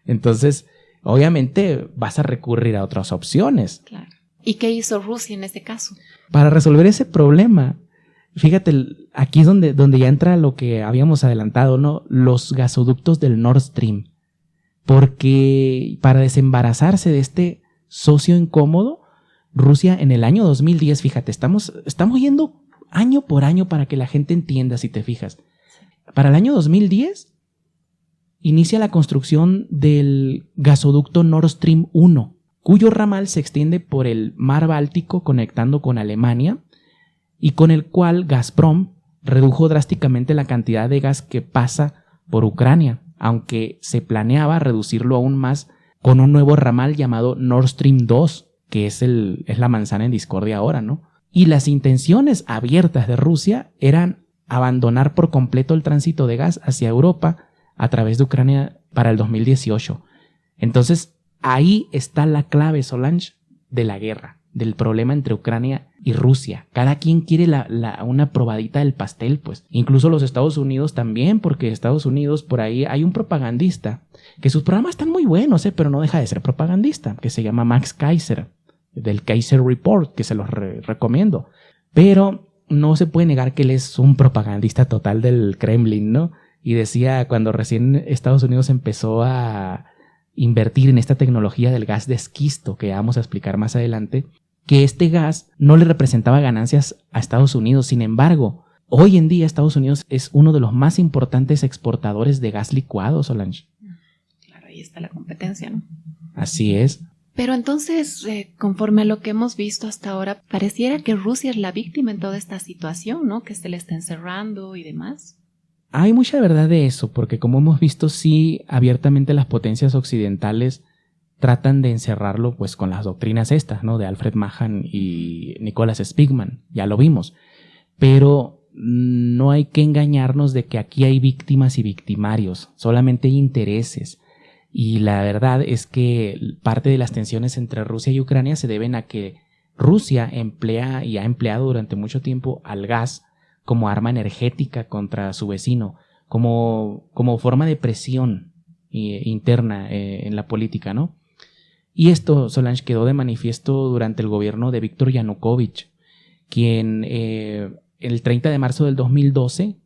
Entonces, obviamente vas a recurrir a otras opciones. Claro. ¿Y qué hizo Rusia en este caso? Para resolver ese problema, fíjate, aquí es donde ya entra lo que habíamos adelantado, ¿no? Los gasoductos del Nord Stream. Porque para desembarazarse de este socio incómodo, Rusia en el año 2010, fíjate, estamos yendo año por año para que la gente entienda, si te fijas. Para el año 2010 inicia la construcción del gasoducto Nord Stream 1, cuyo ramal se extiende por el mar Báltico conectando con Alemania y con el cual Gazprom redujo drásticamente la cantidad de gas que pasa por Ucrania, aunque se planeaba reducirlo aún más con un nuevo ramal llamado Nord Stream 2, que es la manzana en discordia ahora, ¿no? Y las intenciones abiertas de Rusia eran abandonar por completo el tránsito de gas hacia Europa a través de Ucrania para el 2018. Entonces, ahí está la clave, Solange, de la guerra, del problema entre Ucrania y Rusia. Cada quien quiere una probadita del pastel, pues. Incluso los Estados Unidos también, porque Estados Unidos, por ahí hay un propagandista, que sus programas están muy buenos, pero no deja de ser propagandista, que se llama Max Kaiser, del Kaiser Report, que se los recomiendo. Pero no se puede negar que él es un propagandista total del Kremlin, ¿no? Y decía, cuando recién Estados Unidos empezó a invertir en esta tecnología del gas de esquisto, que vamos a explicar más adelante, que este gas no le representaba ganancias a Estados Unidos. Sin embargo, hoy en día Estados Unidos es uno de los más importantes exportadores de gas licuado, Solange. Claro, ahí está la competencia, ¿no? Así es. Pero entonces, conforme a lo que hemos visto hasta ahora, pareciera que Rusia es la víctima en toda esta situación, ¿no? Que se le está encerrando y demás. Hay mucha verdad de eso, porque como hemos visto, sí, abiertamente las potencias occidentales tratan de encerrarlo pues con las doctrinas estas, ¿no? De Alfred Mahan y Nicholas Spigman, ya lo vimos. Pero no hay que engañarnos de que aquí hay víctimas y victimarios, solamente hay intereses. Y la verdad es que parte de las tensiones entre Rusia y Ucrania se deben a que Rusia emplea y ha empleado durante mucho tiempo al gas como arma energética contra su vecino, como forma de presión interna en la política, ¿no? Y esto, Solange, quedó de manifiesto durante el gobierno de Víktor Yanukovych, quien el 30 de marzo del 2012,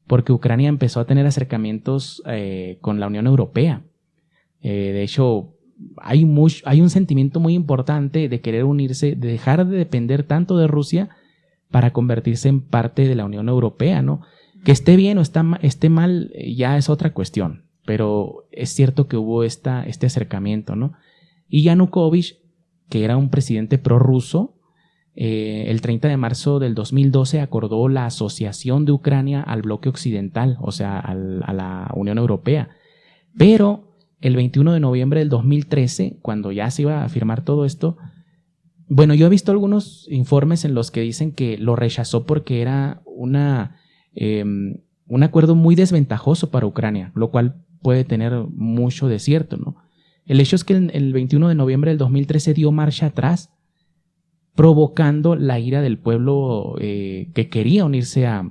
porque Ucrania empezó a tener acercamientos con la Unión Europea. De hecho, hay un sentimiento muy importante de querer unirse, de dejar de depender tanto de Rusia para convertirse en parte de la Unión Europea, ¿no? Que esté bien o esté mal ya es otra cuestión, pero es cierto que hubo este acercamiento, ¿no? Y Yanukovych, que era un presidente prorruso, el 30 de marzo del 2012 acordó la asociación de Ucrania al bloque occidental, o sea, a la Unión Europea. Pero el 21 de noviembre del 2013, cuando ya se iba a firmar todo esto, bueno, yo he visto algunos informes en los que dicen que lo rechazó porque era un acuerdo muy desventajoso para Ucrania, lo cual puede tener mucho de cierto, ¿no? El hecho es que el 21 de noviembre del 2013 dio marcha atrás, provocando la ira del pueblo que quería unirse a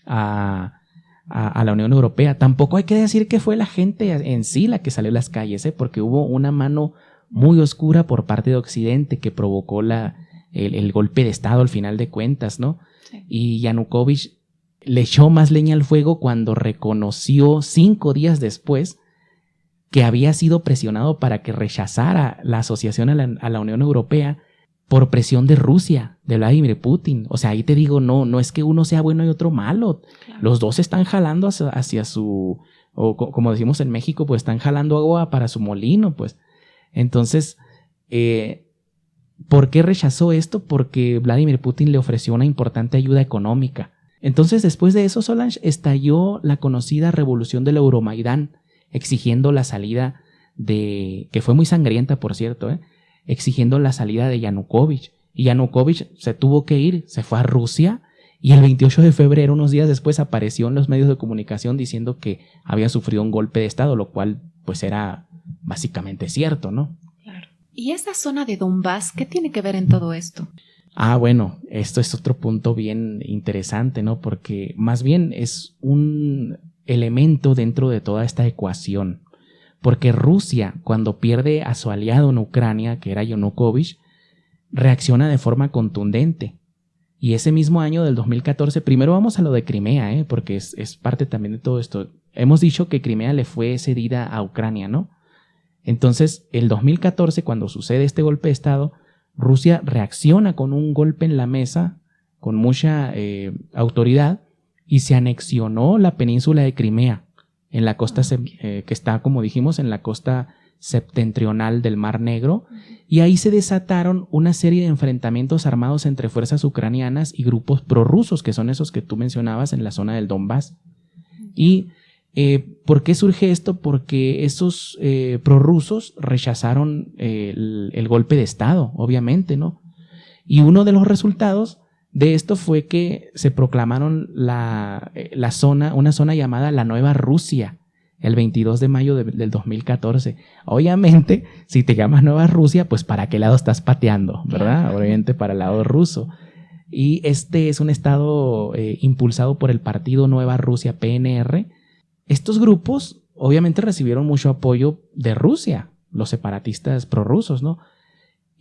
la Unión Europea. Tampoco hay que decir que fue la gente en sí la que salió a las calles, porque hubo una mano muy oscura por parte de Occidente que provocó el golpe de Estado al final de cuentas, ¿no? Sí. Y Yanukovych le echó más leña al fuego cuando reconoció 5 días después que había sido presionado para que rechazara la asociación a la Unión Europea por presión de Rusia, de Vladimir Putin. O sea, ahí te digo, no es que uno sea bueno y otro malo. Claro. Los dos están jalando hacia su, o como decimos en México, pues están jalando agua para su molino, pues. Entonces, ¿por qué rechazó esto? Porque Vladimir Putin le ofreció una importante ayuda económica. Entonces, después de eso, Solange, estalló la conocida revolución del Euromaidán, exigiendo la salida que fue muy sangrienta, por cierto, exigiendo la salida de Yanukovych. Y Yanukovych se tuvo que ir, se fue a Rusia, y el 28 de febrero, unos días después, apareció en los medios de comunicación diciendo que había sufrido un golpe de Estado, lo cual pues era básicamente cierto, ¿no? Claro. ¿Y esta zona de Donbass, qué tiene que ver en todo esto? Bueno, esto es otro punto bien interesante, ¿no? Porque más bien es un elemento dentro de toda esta ecuación. Porque Rusia, cuando pierde a su aliado en Ucrania, que era Yanukovych, reacciona de forma contundente. Y ese mismo año del 2014, primero vamos a lo de Crimea, porque es parte también de todo esto. Hemos dicho que Crimea le fue cedida a Ucrania, ¿no? Entonces, el 2014, cuando sucede este golpe de Estado, Rusia reacciona con un golpe en la mesa, con mucha autoridad, y se anexionó la península de Crimea, en la costa que está, como dijimos, en la costa septentrional del Mar Negro, y ahí se desataron una serie de enfrentamientos armados entre fuerzas ucranianas y grupos prorrusos, que son esos que tú mencionabas en la zona del Donbass. Y ¿por qué surge esto? Porque esos prorrusos rechazaron el golpe de Estado, obviamente, ¿no? Y uno de los resultados de esto fue que se proclamaron una zona llamada la Nueva Rusia, el 22 de mayo del 2014. Obviamente, si te llamas Nueva Rusia, pues ¿para qué lado estás pateando? ¿Verdad? Obviamente para el lado ruso. Y este es un estado impulsado por el partido Nueva Rusia, PNR. Estos grupos obviamente recibieron mucho apoyo de Rusia, los separatistas prorrusos, ¿no?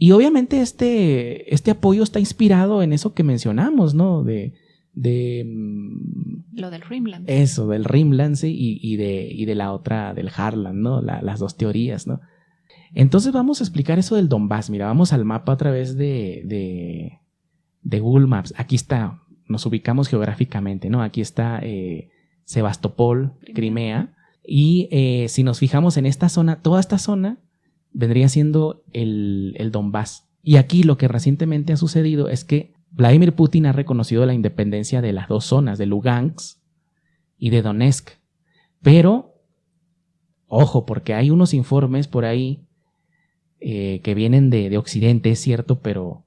Y obviamente este apoyo está inspirado en eso que mencionamos, ¿no? Lo del Rimland. Eso, del Rimland, sí, y de la otra, del Harlan, ¿no? Las dos teorías, ¿no? Entonces vamos a explicar eso del Donbass. Mira, vamos al mapa a través de Google Maps. Aquí está, nos ubicamos geográficamente, ¿no? Aquí está Sebastopol, Crimea. Y si nos fijamos en esta zona, toda esta zona vendría siendo el Donbass. Y aquí lo que recientemente ha sucedido es que Vladimir Putin ha reconocido la independencia de las dos zonas, de Lugansk y de Donetsk. Pero, ojo, porque hay unos informes por ahí que vienen de Occidente, es cierto, pero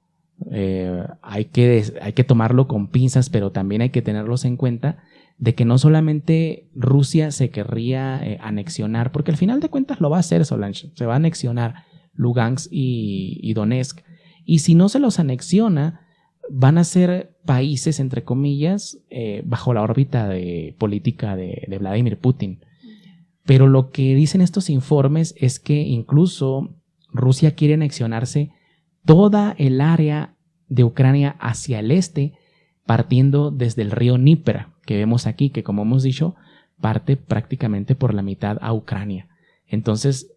hay que tomarlo con pinzas, pero también hay que tenerlos en cuenta, de que no solamente Rusia se querría anexionar, porque al final de cuentas lo va a hacer, Solange, se va a anexionar Lugansk y Donetsk, y si no se los anexiona, van a ser países, entre comillas, bajo la órbita política de Vladimir Putin. Pero lo que dicen estos informes es que incluso Rusia quiere anexionarse toda el área de Ucrania hacia el este, partiendo desde el río Dnieper, que vemos aquí, que como hemos dicho, parte prácticamente por la mitad a Ucrania. Entonces,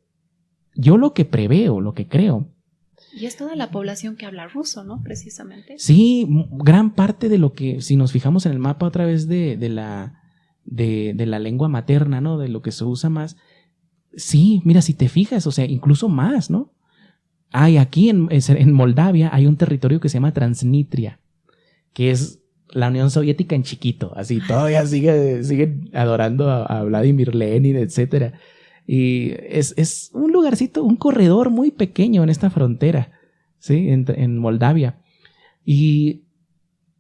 yo lo que preveo, lo que creo... Y es toda la población que habla ruso, ¿no? Precisamente. Sí, gran parte de lo que, si nos fijamos en el mapa a través de la lengua materna, ¿no? De lo que se usa más. Sí, mira, si te fijas, o sea, incluso más, ¿no? Hay aquí en Moldavia hay un territorio que se llama Transnistria, que es la Unión Soviética en chiquito, así todavía sigue adorando a Vladimir Lenin, etcétera. Y es un lugarcito, un corredor muy pequeño en esta frontera, ¿sí? En Moldavia. Y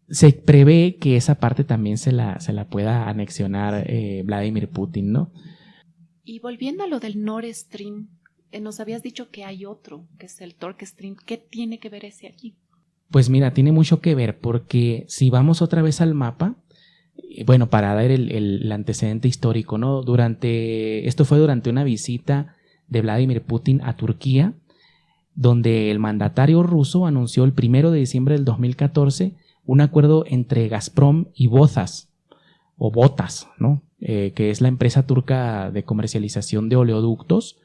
se prevé que esa parte también se la pueda anexionar Vladimir Putin, ¿no? Y volviendo a lo del Nord Stream, nos habías dicho que hay otro, que es el Torque Stream. ¿Qué tiene que ver ese aquí? Pues mira, tiene mucho que ver porque si vamos otra vez al mapa, bueno, para dar el antecedente histórico, ¿no? Esto fue durante una visita de Vladimir Putin a Turquía, donde el mandatario ruso anunció el 1 de diciembre del 2014 un acuerdo entre Gazprom y Botas, ¿no? Que es la empresa turca de comercialización de oleoductos,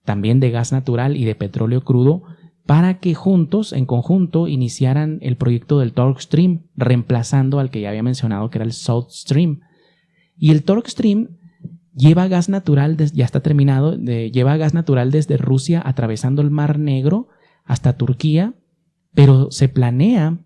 también de gas natural y de petróleo crudo, para que juntos, en conjunto, iniciaran el proyecto del Torque Stream, reemplazando al que ya había mencionado, que era el South Stream. Y el Torque Stream lleva gas natural, ya está terminado, lleva gas natural desde Rusia atravesando el Mar Negro hasta Turquía, pero se planea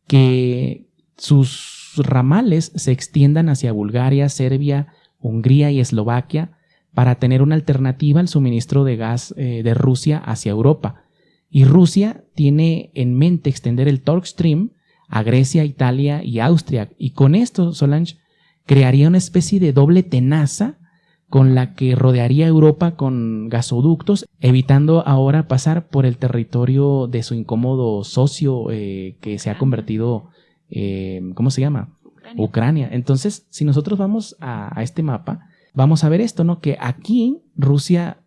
que sus ramales se extiendan hacia Bulgaria, Serbia, Hungría y Eslovaquia para tener una alternativa al suministro de gas de Rusia hacia Europa. Y Rusia tiene en mente extender el Torque Stream a Grecia, Italia y Austria. Y con esto, Solange, crearía una especie de doble tenaza con la que rodearía Europa con gasoductos, evitando ahora pasar por el territorio de su incómodo socio que se ha convertido, ¿cómo se llama? Ucrania. Entonces, si nosotros vamos a este mapa, vamos a ver esto, ¿no? Que aquí Rusia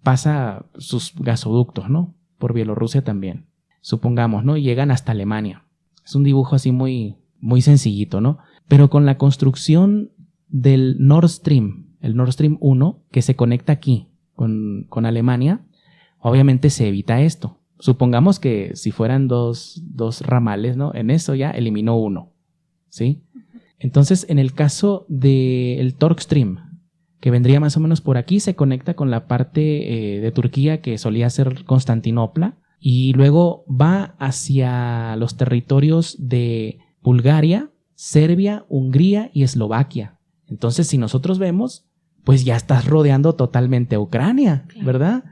pasa sus gasoductos, ¿no? Por Bielorrusia también, supongamos, ¿no? Llegan hasta Alemania. Es un dibujo así muy, muy sencillito, ¿no? Pero con la construcción del Nord Stream, el Nord Stream 1, que se conecta aquí con Alemania, obviamente se evita esto. Supongamos que si fueran dos ramales, ¿no? En eso ya eliminó uno, ¿sí? Entonces, en el caso del Torque Stream, que vendría más o menos por aquí, se conecta con la parte de Turquía que solía ser Constantinopla y luego va hacia los territorios de Bulgaria, Serbia, Hungría y Eslovaquia. Entonces, si nosotros vemos, pues ya estás rodeando totalmente a Ucrania, claro, ¿verdad?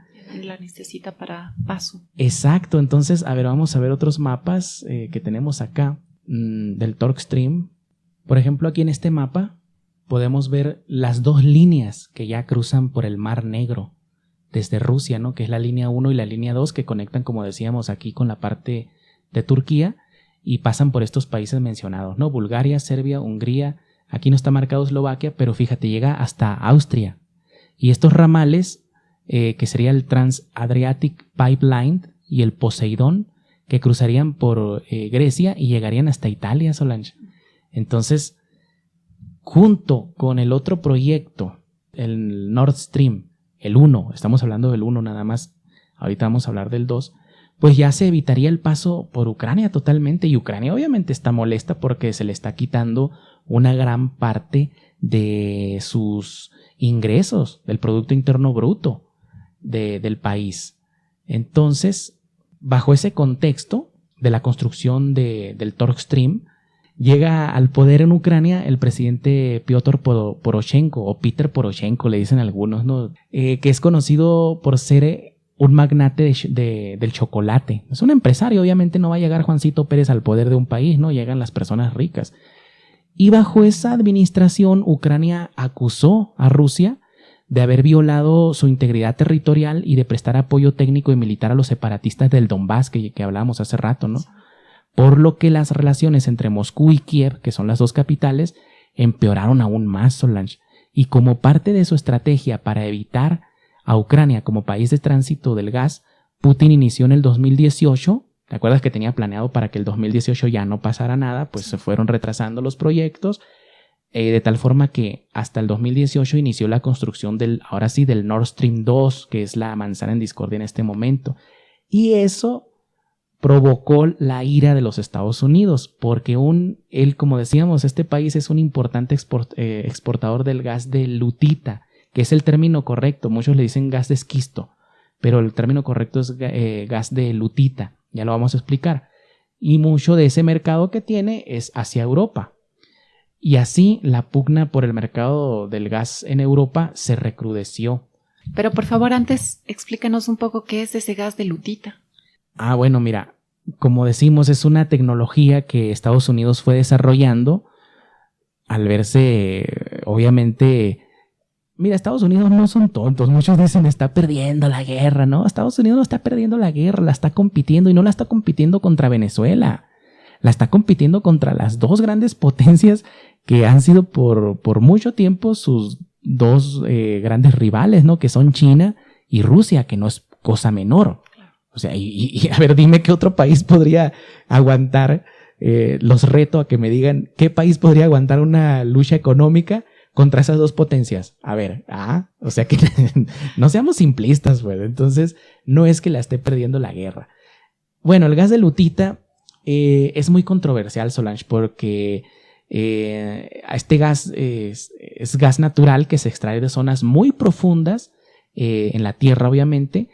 La necesita para paso. Exacto. Entonces, a ver, vamos a ver otros mapas que tenemos acá del Torque Stream. Por ejemplo, aquí en este mapa podemos ver las dos líneas que ya cruzan por el Mar Negro desde Rusia, ¿no? Que es la línea 1 y la línea 2 que conectan, como decíamos, aquí con la parte de Turquía y pasan por estos países mencionados, ¿no? Bulgaria, Serbia, Hungría, aquí no está marcado Eslovaquia, pero fíjate, llega hasta Austria. Y estos ramales, que sería el Trans-Adriatic Pipeline y el Poseidón, que cruzarían por Grecia y llegarían hasta Italia, Solange. Entonces, junto con el otro proyecto, el Nord Stream, el 1, estamos hablando del 1 nada más, ahorita vamos a hablar del 2, pues ya se evitaría el paso por Ucrania totalmente, y Ucrania obviamente está molesta porque se le está quitando una gran parte de sus ingresos, del Producto Interno Bruto del país. Entonces, bajo ese contexto de la construcción del Torque Stream, llega al poder en Ucrania el presidente Piotr Poroshenko, o Peter Poroshenko le dicen algunos, ¿no? Que es conocido por ser un magnate del chocolate. Es un empresario, obviamente no va a llegar Juancito Pérez al poder de un país, ¿no? Llegan las personas ricas. Y bajo esa administración, Ucrania acusó a Rusia de haber violado su integridad territorial y de prestar apoyo técnico y militar a los separatistas del Donbass, que hablábamos hace rato, ¿no? Por lo que las relaciones entre Moscú y Kiev, que son las dos capitales, empeoraron aún más, Solange. Y como parte de su estrategia para evitar a Ucrania como país de tránsito del gas, Putin inició en el 2018, ¿te acuerdas que tenía planeado para que el 2018 ya no pasara nada? Pues se fueron retrasando los proyectos, de tal forma que hasta el 2018 inició la construcción ahora sí, del Nord Stream 2, que es la manzana en discordia en este momento. Y eso provocó la ira de los Estados Unidos, porque como decíamos, este país es un importante exportador del gas de lutita, que es el término correcto. Muchos le dicen gas de esquisto, pero el término correcto es gas de lutita, ya lo vamos a explicar. Y mucho de ese mercado que tiene es hacia Europa. Y así la pugna por el mercado del gas en Europa se recrudeció. Pero por favor, antes explícanos un poco qué es ese gas de lutita. Bueno, mira, como decimos, es una tecnología que Estados Unidos fue desarrollando al verse, obviamente, Mira, Estados Unidos no son tontos. Muchos dicen está perdiendo la guerra, ¿no? Estados Unidos no está perdiendo la guerra, la está compitiendo y no la está compitiendo contra Venezuela. La está compitiendo contra las dos grandes potencias que han sido por mucho tiempo sus dos grandes rivales, ¿no? Que son China y Rusia, que no es cosa menor. O sea, y a ver, dime qué otro país podría aguantar, los reto a que me digan qué país podría aguantar una lucha económica contra esas dos potencias. A ver, o sea que no seamos simplistas, pues. Entonces, no es que la esté perdiendo la guerra. Bueno, el gas de lutita es muy controversial, Solange, porque este gas es gas natural que se extrae de zonas muy profundas en la tierra, obviamente,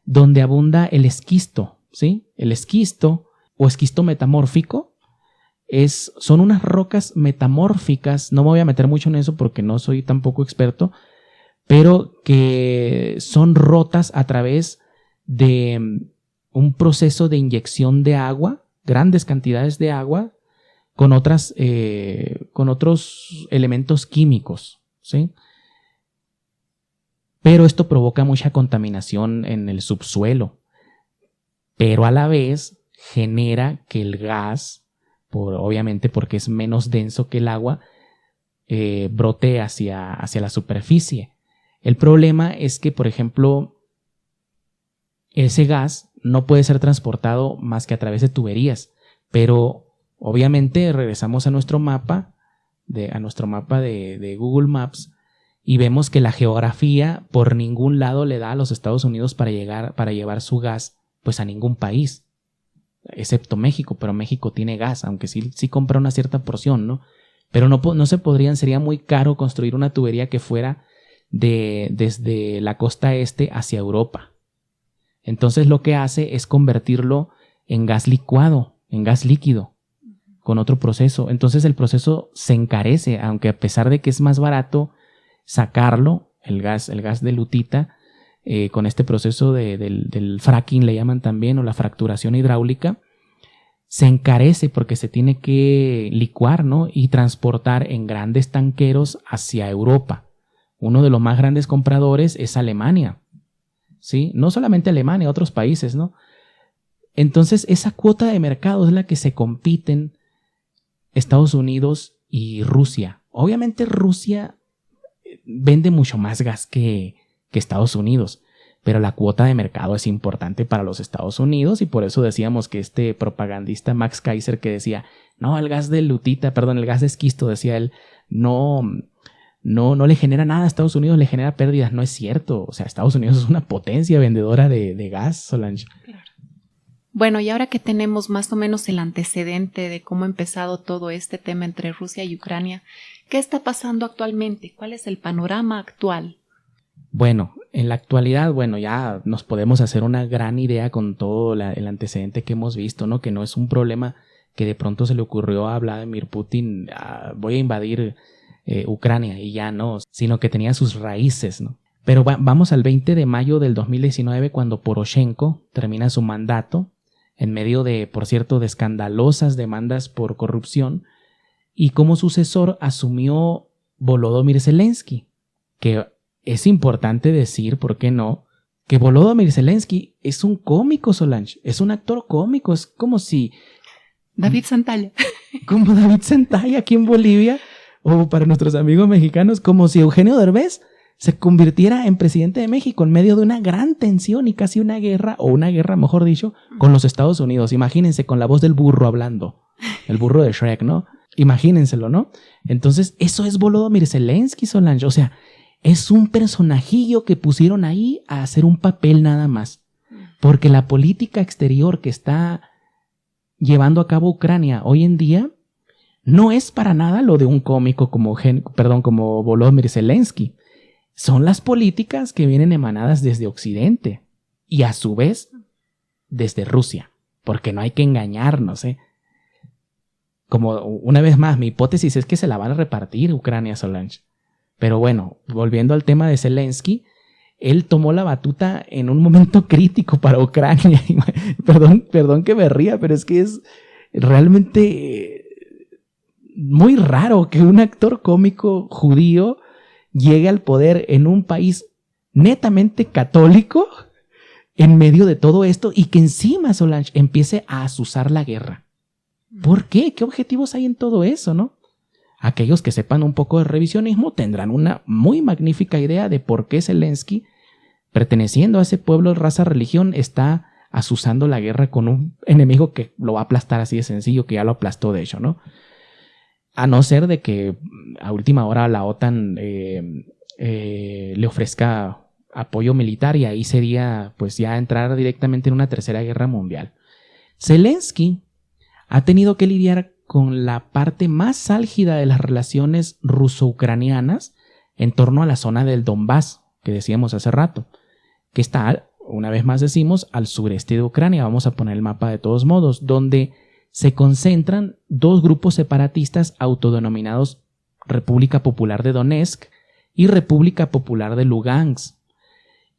donde abunda el esquisto, ¿sí? El esquisto o esquisto metamórfico son unas rocas metamórficas, no me voy a meter mucho en eso porque no soy tampoco experto, pero que son rotas a través de un proceso de inyección de agua, grandes cantidades de agua, con otros elementos químicos, ¿sí? Pero esto provoca mucha contaminación en el subsuelo, pero a la vez genera que el gas, obviamente porque es menos denso que el agua, brote hacia la superficie. El problema es que, por ejemplo, ese gas no puede ser transportado más que a través de tuberías, pero obviamente regresamos a nuestro mapa de Google Maps y vemos que la geografía por ningún lado le da a los Estados Unidos para llevar su gas pues a ningún país, excepto México, pero México tiene gas, aunque sí compra una cierta porción, ¿no? Pero no se podrían, sería muy caro construir una tubería que fuera desde la costa este hacia Europa. Entonces lo que hace es convertirlo en gas licuado, en gas líquido, con otro proceso. Entonces el proceso se encarece, aunque a pesar de que es más barato sacarlo, el gas de lutita, con este proceso del fracking le llaman también, o la fracturación hidráulica, se encarece porque se tiene que licuar, ¿no? Y transportar en grandes tanqueros hacia Europa. Uno de los más grandes compradores es Alemania, ¿sí? No solamente Alemania, otros países, ¿no? Entonces esa cuota de mercado es la que se compiten Estados Unidos y Rusia. Obviamente Rusia vende mucho más gas que Estados Unidos, pero la cuota de mercado es importante para los Estados Unidos y por eso decíamos que este propagandista Max Kaiser que decía, no, el gas de esquisto, decía él, no le genera nada a Estados Unidos, le genera pérdidas. No es cierto, o sea, Estados Unidos es una potencia vendedora de gas, Solange. Claro. Bueno, y ahora que tenemos más o menos el antecedente de cómo ha empezado todo este tema entre Rusia y Ucrania, ¿qué está pasando actualmente? ¿Cuál es el panorama actual? Bueno, en la actualidad, ya nos podemos hacer una gran idea con todo el antecedente que hemos visto, ¿no? Que no es un problema que de pronto se le ocurrió a Vladimir Putin, voy a invadir Ucrania y ya no, sino que tenía sus raíces, ¿no? Pero vamos al 20 de mayo del 2019 cuando Poroshenko termina su mandato en medio de, por cierto, de escandalosas demandas por corrupción, y como sucesor asumió Volodymyr Zelensky, que es importante decir, ¿por qué no?, que Volodymyr Zelensky es un cómico, Solange, es un actor cómico, es como si... David Santalla. Como David Santalla aquí en Bolivia, o para nuestros amigos mexicanos, como si Eugenio Derbez se convirtiera en presidente de México en medio de una gran tensión y casi una guerra, mejor dicho, con los Estados Unidos. Imagínense con la voz del burro hablando, el burro de Shrek, ¿no? Imagínenselo, ¿no? Entonces, eso es Volodymyr Zelensky, Solange. O sea, es un personajillo que pusieron ahí a hacer un papel nada más. Porque la política exterior que está llevando a cabo Ucrania hoy en día no es para nada lo de un cómico como Volodymyr Zelensky. Son las políticas que vienen emanadas desde Occidente y a su vez desde Rusia, porque no hay que engañarnos, ¿eh? Como una vez más, mi hipótesis es que se la van a repartir Ucrania, Solange. Pero bueno, volviendo al tema de Zelensky, él tomó la batuta en un momento crítico para Ucrania. Perdón que me ría, pero es que es realmente muy raro que un actor cómico judío llegue al poder en un país netamente católico en medio de todo esto y que encima Solange empiece a azuzar la guerra. ¿Por qué? ¿Qué objetivos hay en todo eso, no? Aquellos que sepan un poco de revisionismo tendrán una muy magnífica idea de por qué Zelensky, perteneciendo a ese pueblo, raza, religión, está azuzando la guerra con un enemigo que lo va a aplastar así de sencillo, que ya lo aplastó de hecho, ¿no? A no ser de que a última hora la OTAN le ofrezca apoyo militar y ahí sería pues ya entrar directamente en una tercera guerra mundial. Zelensky ha tenido que lidiar con la parte más álgida de las relaciones ruso-ucranianas en torno a la zona del Donbass, que decíamos hace rato, que está, una vez más decimos, al sureste de Ucrania. Vamos a poner el mapa de todos modos, donde se concentran dos grupos separatistas autodenominados República Popular de Donetsk y República Popular de Lugansk.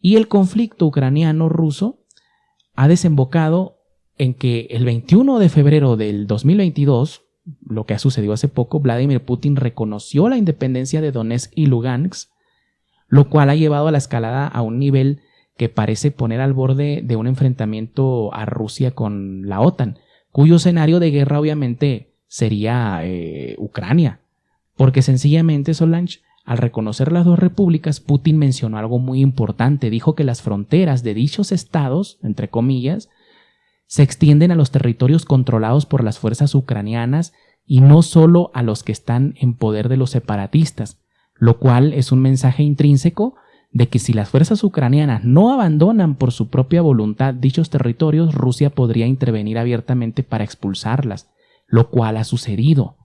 Y el conflicto ucraniano-ruso ha desembocado en que el 21 de febrero del 2022, lo que ha sucedido hace poco, Vladimir Putin reconoció la independencia de Donetsk y Lugansk, lo cual ha llevado a la escalada a un nivel que parece poner al borde de un enfrentamiento a Rusia con la OTAN, cuyo escenario de guerra obviamente sería Ucrania, porque sencillamente Solange, al reconocer las dos repúblicas, Putin mencionó algo muy importante. Dijo que las fronteras de dichos estados, entre comillas, se extienden a los territorios controlados por las fuerzas ucranianas y no solo a los que están en poder de los separatistas, lo cual es un mensaje intrínseco de que si las fuerzas ucranianas no abandonan por su propia voluntad dichos territorios, Rusia podría intervenir abiertamente para expulsarlas, lo cual ha sucedido.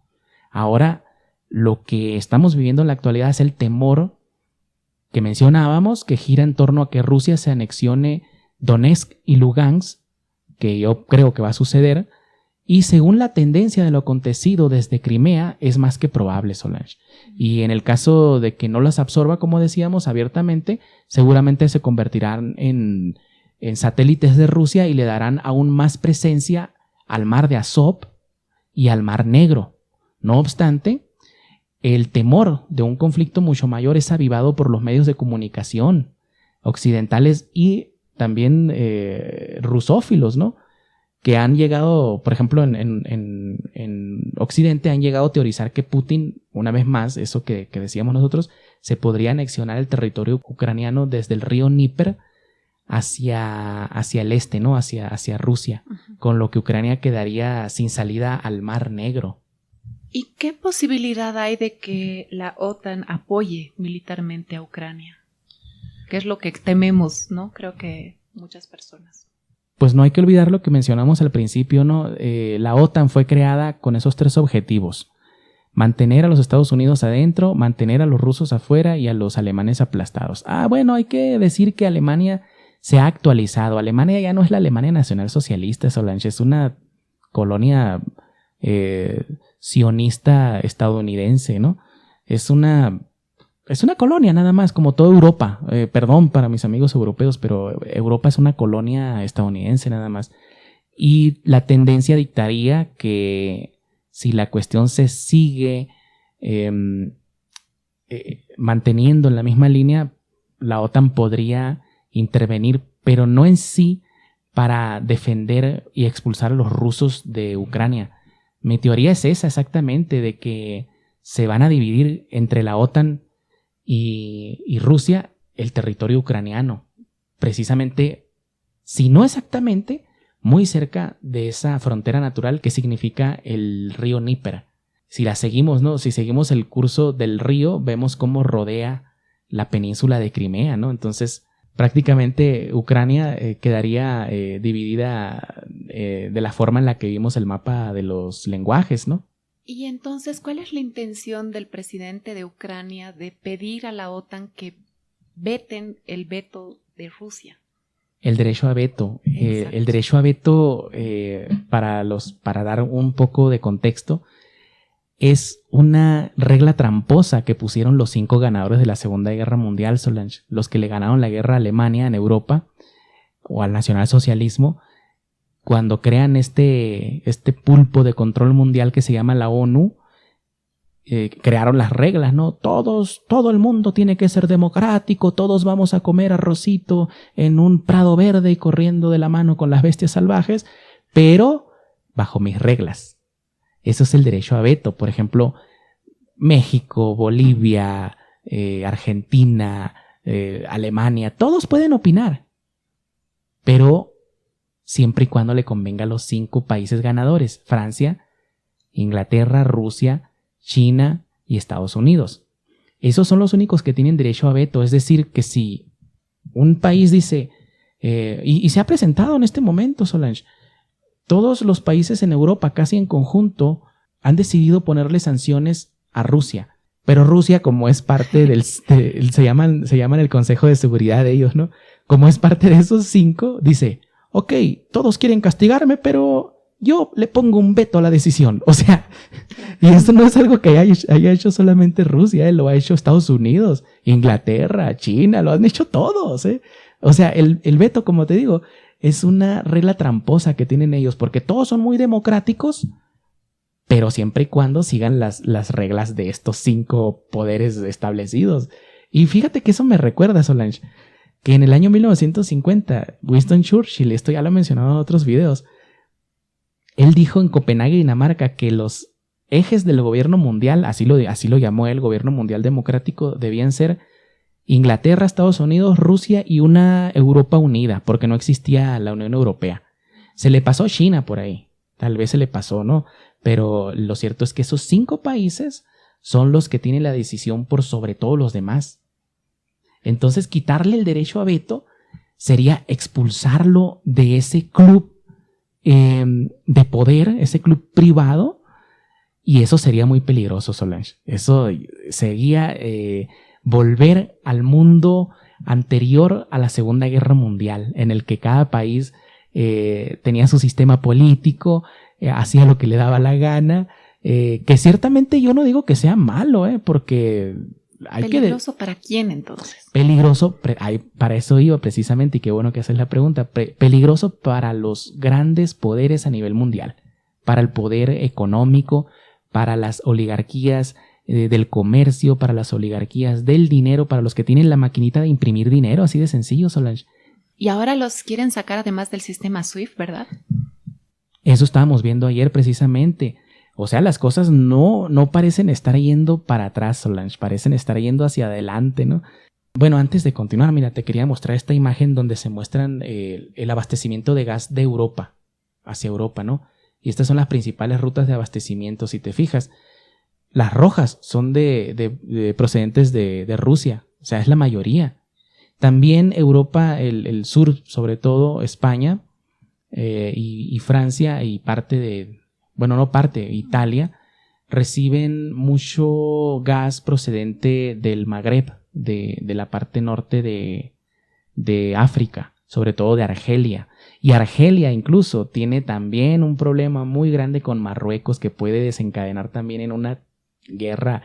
Ahora, lo que estamos viviendo en la actualidad es el temor que mencionábamos, que gira en torno a que Rusia se anexione Donetsk y Lugansk, que yo creo que va a suceder, y según la tendencia de lo acontecido desde Crimea, es más que probable, Solange. Y en el caso de que no las absorba, como decíamos, abiertamente, seguramente se convertirán en satélites de Rusia y le darán aún más presencia al mar de Azov y al mar Negro. No obstante, el temor de un conflicto mucho mayor es avivado por los medios de comunicación occidentales y también rusófilos, ¿no? Que han llegado, por ejemplo, en Occidente han llegado a teorizar que Putin, una vez más, eso que decíamos nosotros, se podría anexionar el territorio ucraniano desde el río Dnieper hacia el este, ¿no? Hacia Rusia, con lo que Ucrania quedaría sin salida al Mar Negro. ¿Y qué posibilidad hay de que la OTAN apoye militarmente a Ucrania? ¿Qué es lo que tememos, no? Creo que muchas personas. Pues no hay que olvidar lo que mencionamos al principio, ¿no? La OTAN fue creada con esos tres objetivos: mantener a los Estados Unidos adentro, mantener a los rusos afuera y a los alemanes aplastados. Bueno, hay que decir que Alemania se ha actualizado. Alemania ya no es la Alemania nacionalsocialista, Solange, es una colonia sionista estadounidense, ¿no? Es una colonia nada más, como toda Europa. Perdón para mis amigos europeos, pero Europa es una colonia estadounidense nada más. Y la tendencia dictaría que si la cuestión se sigue manteniendo en la misma línea, la OTAN podría intervenir, pero no en sí para defender y expulsar a los rusos de Ucrania. Mi teoría es esa exactamente, de que se van a dividir entre la OTAN y Rusia el territorio ucraniano, precisamente, si no exactamente, muy cerca de esa frontera natural que significa el río Dnieper. Si la seguimos, ¿no? Si seguimos el curso del río, vemos cómo rodea la península de Crimea, ¿no? Entonces, prácticamente Ucrania quedaría dividida de la forma en la que vimos el mapa de los lenguajes, ¿no? Y entonces, ¿cuál es la intención del presidente de Ucrania de pedir a la OTAN que veten el veto de Rusia? El derecho a veto. El derecho a veto, para dar un poco de contexto, es una regla tramposa que pusieron los 5 ganadores de la Segunda Guerra Mundial, Solange, los que le ganaron la guerra a Alemania en Europa o al nacionalsocialismo, cuando crean este pulpo de control mundial que se llama la ONU. crearon las reglas, ¿no? Todo el mundo tiene que ser democrático, todos vamos a comer arrocito en un prado verde y corriendo de la mano con las bestias salvajes, pero bajo mis reglas. Eso es el derecho a veto. Por ejemplo, México, Bolivia, Argentina, Alemania, todos pueden opinar, pero siempre y cuando le convenga a los 5 países ganadores: Francia, Inglaterra, Rusia, China y Estados Unidos. Esos son los únicos que tienen derecho a veto. Es decir, que si un país dice, y se ha presentado en este momento, Solange, todos los países en Europa, casi en conjunto, han decidido ponerle sanciones a Rusia. Pero Rusia, como es parte se llaman el Consejo de Seguridad de ellos, ¿no? Como es parte de esos 5, dice, ok, todos quieren castigarme, pero yo le pongo un veto a la decisión. O sea, y esto no es algo que haya hecho solamente Rusia, lo ha hecho Estados Unidos, Inglaterra, China, lo han hecho todos, ¿eh? O sea, el veto, como te digo, es una regla tramposa que tienen ellos, porque todos son muy democráticos, pero siempre y cuando sigan las reglas de estos 5 poderes establecidos. Y fíjate que eso me recuerda, Solange, que en el año 1950, Winston Churchill, esto ya lo he mencionado en otros videos, él dijo en Copenhague, Dinamarca, que los ejes del gobierno mundial, así lo llamó el gobierno mundial democrático, debían ser Inglaterra, Estados Unidos, Rusia y una Europa unida, porque no existía la Unión Europea. Se le pasó China por ahí, tal vez se le pasó, ¿no? Pero lo cierto es que esos 5 países son los que tienen la decisión por sobre todos los demás. Entonces, quitarle el derecho a veto sería expulsarlo de ese club de poder, ese club privado, y eso sería muy peligroso, Solange. Eso sería volver al mundo anterior a la Segunda Guerra Mundial, en el que cada país tenía su sistema político, hacía lo que le daba la gana, que ciertamente yo no digo que sea malo, porque ¿Peligroso para quién entonces? Peligroso, para eso iba precisamente, y qué bueno que haces la pregunta, peligroso para los grandes poderes a nivel mundial, para el poder económico, para las oligarquías del comercio, para las oligarquías del dinero, para los que tienen la maquinita de imprimir dinero, así de sencillo, Solange. Y ahora los quieren sacar además del sistema SWIFT, ¿verdad? Eso estábamos viendo ayer precisamente. O sea, las cosas no parecen estar yendo para atrás, Solange, parecen estar yendo hacia adelante, ¿no? Bueno, antes de continuar, mira, te quería mostrar esta imagen donde se muestran el abastecimiento de gas de Europa, hacia Europa, ¿no? Y estas son las principales rutas de abastecimiento. Si te fijas, las rojas son procedentes de Rusia, o sea, es la mayoría. También Europa, el sur, sobre todo España y Francia y Italia, reciben mucho gas procedente del Magreb, de la parte norte de África, sobre todo de Argelia. Y Argelia incluso tiene también un problema muy grande con Marruecos que puede desencadenar también en una guerra.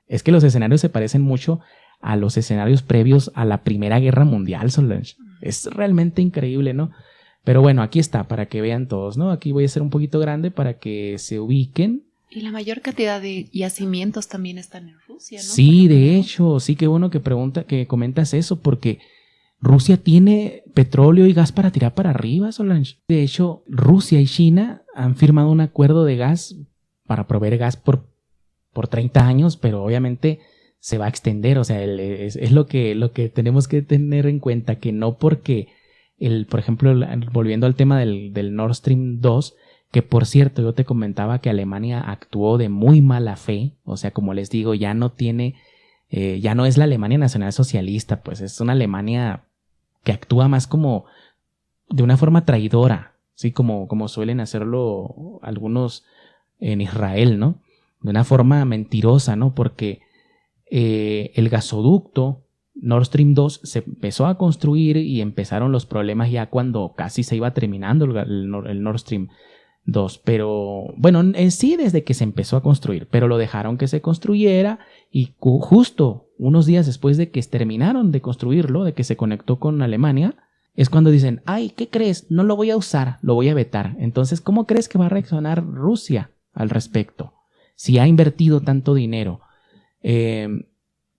Es que los escenarios se parecen mucho a los escenarios previos a la Primera Guerra Mundial, Solange. Es realmente increíble, ¿no? Pero bueno, aquí está, para que vean todos, ¿no? Aquí voy a ser un poquito grande para que se ubiquen. Y la mayor cantidad de yacimientos también están en Rusia, ¿no? Sí, de hecho, sí, qué bueno que comentas eso, porque Rusia tiene petróleo y gas para tirar para arriba, Solange. De hecho, Rusia y China han firmado un acuerdo de gas para proveer gas por 30 años, pero obviamente se va a extender. O sea, es lo que tenemos que tener en cuenta, que no porque por ejemplo, volviendo al tema del Nord Stream 2, que por cierto yo te comentaba que Alemania actuó de muy mala fe, o sea, como les digo, ya no es la Alemania nacionalsocialista, pues es una Alemania que actúa más como de una forma traidora, ¿sí? Como suelen hacerlo algunos en Israel, ¿no? De una forma mentirosa, ¿no? Porque el gasoducto Nord Stream 2 se empezó a construir y empezaron los problemas ya cuando casi se iba terminando el Nord Stream 2. Pero bueno, sí desde que se empezó a construir, pero lo dejaron que se construyera y justo unos días después de que terminaron de construirlo, de que se conectó con Alemania, es cuando dicen, ay, ¿qué crees? No lo voy a usar, lo voy a vetar. Entonces, ¿cómo crees que va a reaccionar Rusia al respecto? si ha invertido tanto dinero.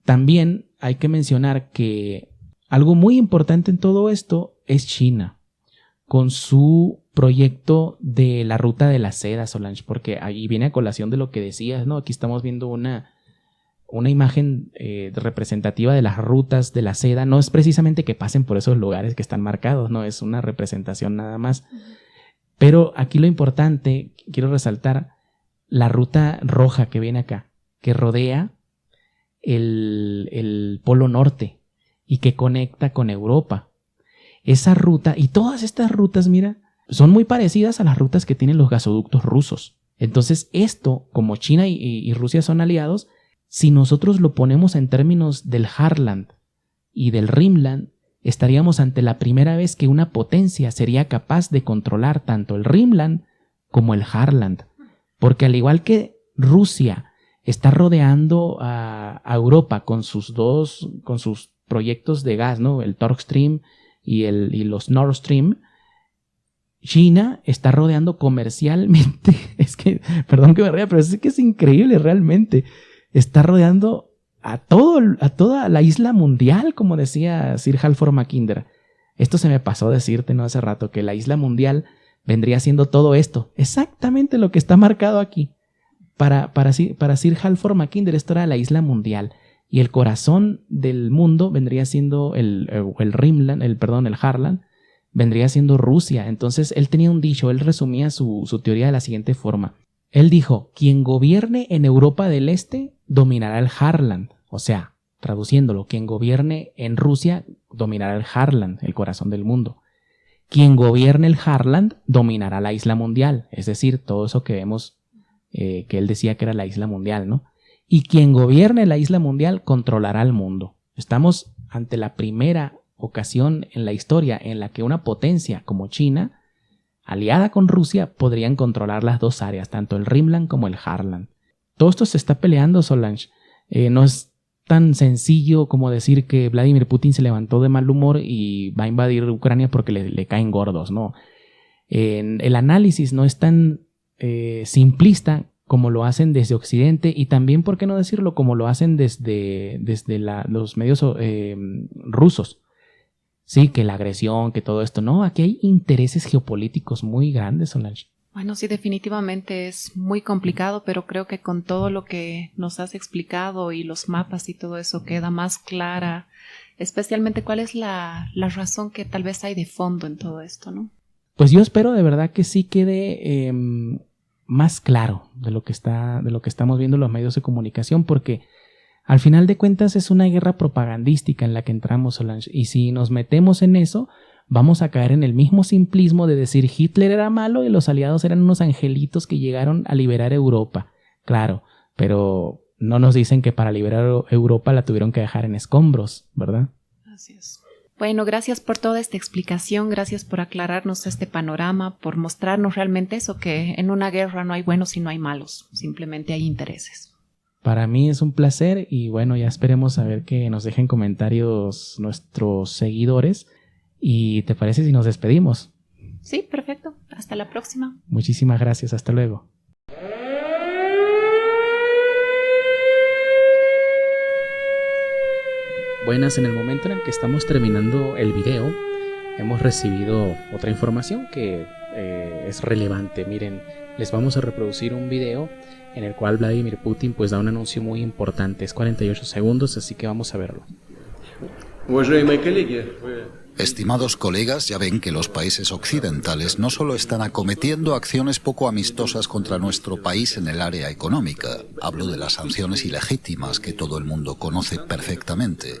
También hay que mencionar que algo muy importante en todo esto es China, con su proyecto de la ruta de la seda, Solange, porque ahí viene a colación de lo que decías, ¿no? Aquí estamos viendo una imagen representativa de las rutas de la seda. No es precisamente que pasen por esos lugares que están marcados, no, es una representación nada más. Pero aquí lo importante, quiero resaltar la ruta roja que viene acá, que rodea el Polo Norte y que conecta con Europa. Esa ruta y todas estas rutas, mira, son muy parecidas a las rutas que tienen los gasoductos rusos. Entonces esto, como China y Rusia son aliados, si nosotros lo ponemos en términos del Heartland y del Rimland, estaríamos ante la primera vez que una potencia sería capaz de controlar tanto el Rimland como el Heartland. Porque al igual que Rusia está rodeando a Europa con sus proyectos de gas, ¿no? El Turk Stream y los Nord Stream, China está rodeando comercialmente, es que, perdón que me ría, pero es que es increíble realmente, está rodeando a toda la isla mundial, como decía Sir Halford Mackinder. Esto se me pasó decirte, ¿no? Hace rato, que la isla mundial vendría siendo todo esto, exactamente lo que está marcado aquí. Para Sir Halford Mackinder esto era la isla mundial, y el corazón del mundo vendría siendo el Heartland, vendría siendo Rusia. Entonces él tenía un dicho, él resumía su teoría de la siguiente forma. Él dijo, quien gobierne en Europa del Este dominará el Heartland. O sea, traduciéndolo, quien gobierne en Rusia dominará el Heartland, el corazón del mundo. Quien gobierne el Heartland dominará la isla mundial, es decir, todo eso que vemos que él decía que era la isla mundial, ¿no? Y quien gobierne la isla mundial controlará el mundo. Estamos ante la primera ocasión en la historia en la que una potencia como China, aliada con Rusia, podrían controlar las dos áreas, tanto el Rimland como el Heartland. Todo esto se está peleando, Solange. No es tan sencillo como decir que Vladimir Putin se levantó de mal humor y va a invadir Ucrania porque le caen gordos, ¿no? El análisis no es tan simplista como lo hacen desde Occidente, y también, ¿por qué no decirlo?, como lo hacen desde los medios rusos. Sí, que la agresión, que todo esto. No, aquí hay intereses geopolíticos muy grandes, Solange. Bueno, sí, definitivamente es muy complicado, pero creo que con todo lo que nos has explicado y los mapas y todo eso queda más clara, especialmente cuál es la razón que tal vez hay de fondo en todo esto, ¿no? Pues yo espero de verdad que sí quede más claro de lo que estamos viendo en los medios de comunicación, porque al final de cuentas es una guerra propagandística en la que entramos, Solange, y si nos metemos en eso, vamos a caer en el mismo simplismo de decir Hitler era malo y los aliados eran unos angelitos que llegaron a liberar Europa. Claro, pero no nos dicen que para liberar Europa la tuvieron que dejar en escombros, ¿verdad? Así es. Bueno, gracias por toda esta explicación, gracias por aclararnos este panorama, por mostrarnos realmente eso, que en una guerra no hay buenos y no hay malos, simplemente hay intereses. Para mí es un placer y bueno, ya esperemos a ver que nos dejen comentarios nuestros seguidores. ¿Y te parece si nos despedimos? Sí, perfecto. Hasta la próxima. Muchísimas gracias. Hasta luego. Buenas, en el momento en el que estamos terminando el video, hemos recibido otra información que es relevante. Miren, les vamos a reproducir un video en el cual Vladimir Putin pues da un anuncio muy importante. Es 48 segundos, así que vamos a verlo. Estimados colegas, ya ven que los países occidentales no solo están acometiendo acciones poco amistosas contra nuestro país en el área económica, hablo de las sanciones ilegítimas que todo el mundo conoce perfectamente,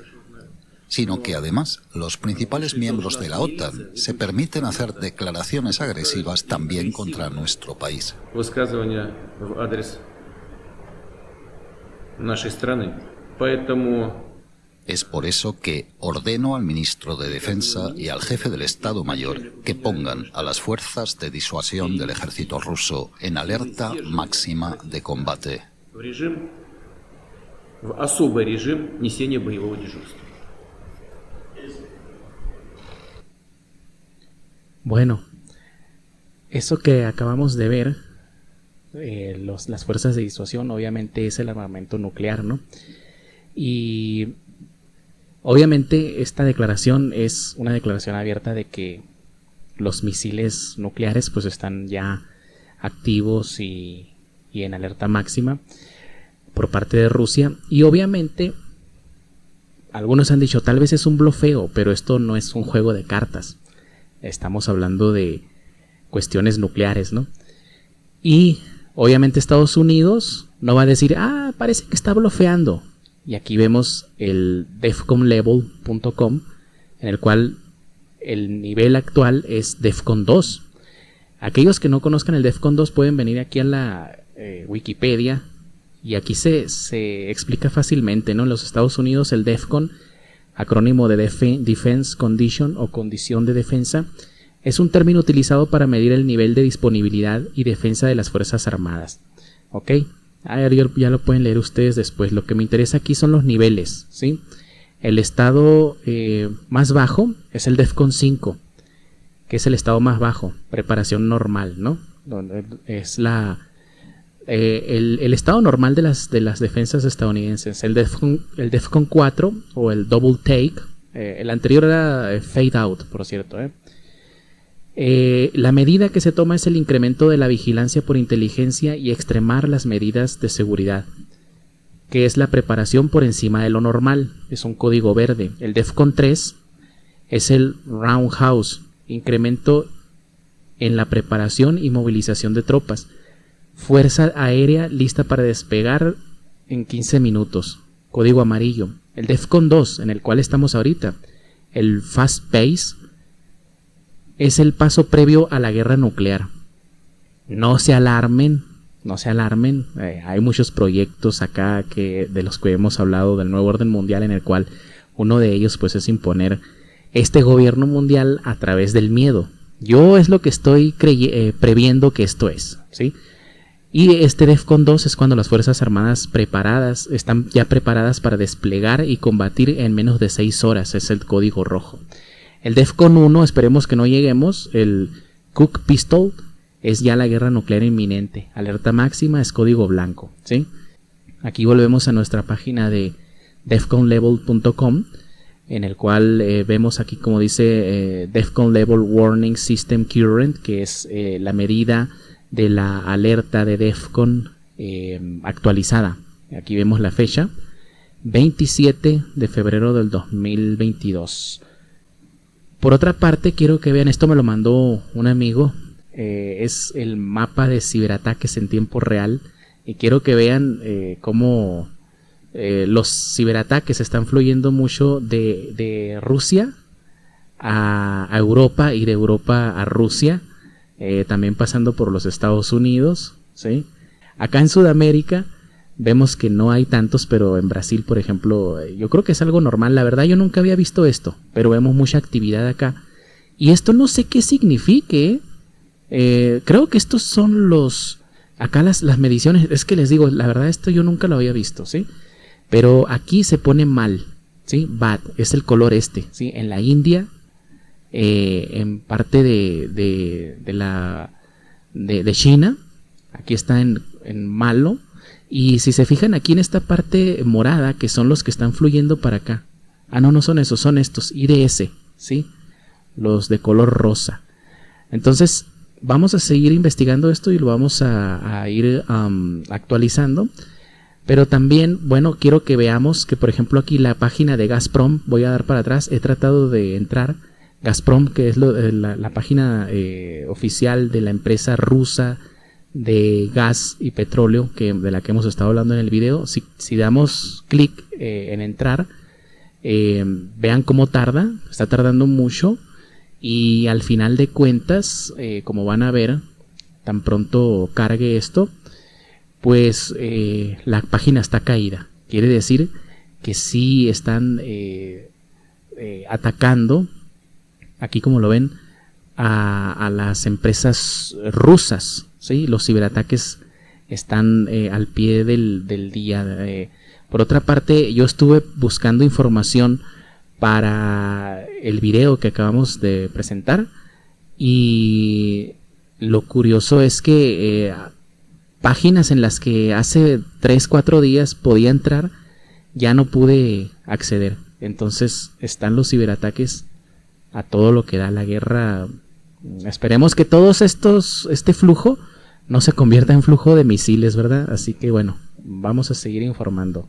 sino que además los principales miembros de la OTAN se permiten hacer declaraciones agresivas también contra nuestro país. Es por eso que ordeno al ministro de Defensa y al jefe del Estado Mayor que pongan a las fuerzas de disuasión del ejército ruso en alerta máxima de combate. Bueno, eso que acabamos de ver las fuerzas de disuasión, obviamente es el armamento nuclear, ¿no? Y obviamente esta declaración es una declaración abierta de que los misiles nucleares pues están ya activos y en alerta máxima por parte de Rusia. Y obviamente algunos han dicho tal vez es un blofeo, pero esto no es un juego de cartas. Estamos hablando de cuestiones nucleares, ¿no? Y obviamente Estados Unidos no va a decir, parece que está blofeando. Y aquí vemos el defconlevel.com, en el cual el nivel actual es Defcon 2. Aquellos que no conozcan el Defcon 2 pueden venir aquí a la Wikipedia y aquí se explica fácilmente, ¿no? En los Estados Unidos el Defcon, acrónimo de Defense Condition o condición de defensa, es un término utilizado para medir el nivel de disponibilidad y defensa de las Fuerzas Armadas. ¿Ok? Ya lo pueden leer ustedes después. Lo que me interesa aquí son los niveles, ¿sí? El estado más bajo es el Defcon 5, que es el estado más bajo, preparación normal, ¿no? Es el estado normal de las defensas estadounidenses. El Defcon 4 o el Double Take, el anterior era Fade Out, por cierto, la medida que se toma es el incremento de la vigilancia por inteligencia y extremar las medidas de seguridad, que es la preparación por encima de lo normal, es un código verde. El Defcon 3 es el Roundhouse, incremento en la preparación y movilización de tropas, fuerza aérea lista para despegar en 15 minutos, código amarillo. El Defcon 2, en el cual estamos ahorita, el Fast Pace, es el paso previo a la guerra nuclear. No se alarmen. Hay muchos proyectos acá de los que hemos hablado del nuevo orden mundial, en el cual uno de ellos pues es imponer este gobierno mundial a través del miedo. Yo es lo que estoy previendo que esto es, ¿sí? Y este Defcon 2 es cuando las Fuerzas Armadas están ya preparadas para desplegar y combatir en menos de 6 horas, es el código rojo. El Defcon 1, esperemos que no lleguemos, el Cook Pistol, es ya la guerra nuclear inminente. Alerta máxima es código blanco, ¿sí? Aquí volvemos a nuestra página de defconlevel.com, en el cual vemos aquí como dice Defcon Level Warning System Current, que es la medida de la alerta de Defcon actualizada. Aquí vemos la fecha, 27 de febrero del 2022. Por otra parte, quiero que vean, esto me lo mandó un amigo, es el mapa de ciberataques en tiempo real, y quiero que vean cómo los ciberataques están fluyendo mucho de Rusia a Europa y de Europa a Rusia, también pasando por los Estados Unidos, ¿sí? Acá en Sudamérica vemos que no hay tantos, pero en Brasil, por ejemplo, yo creo que es algo normal. La verdad, yo nunca había visto esto, pero vemos mucha actividad acá. Y esto no sé qué signifique. Creo que estos son acá las mediciones. Es que les digo, la verdad, esto yo nunca lo había visto, ¿sí? Pero aquí se pone mal, ¿sí? Bad, es el color ¿sí? En la India, en parte de China, aquí está en malo. Y si se fijan aquí en esta parte morada, que son los que están fluyendo para acá. No son esos, son estos, IDS, ¿sí? Los de color rosa. Entonces, vamos a seguir investigando esto y lo vamos a ir actualizando. Pero también, bueno, quiero que veamos que, por ejemplo, aquí la página de Gazprom, voy a dar para atrás, he tratado de entrar. Gazprom, que es la página oficial de la empresa rusa de gas y petróleo de la que hemos estado hablando en el video. Si damos clic en entrar, vean cómo está tardando mucho, y al final de cuentas, como van a ver, tan pronto cargue esto, pues la página está caída. Quiere decir que sí están atacando, aquí como lo ven, a las empresas rusas, ¿sí? Los ciberataques están al pie del día. Por otra parte, yo estuve buscando información para el video que acabamos de presentar, y lo curioso es que páginas en las que hace 3-4 días podía entrar, ya no pude acceder. Entonces están los ciberataques a todo lo que da la guerra. Esperemos que este flujo no se convierta en flujo de misiles, ¿verdad? Así que bueno, vamos a seguir informando.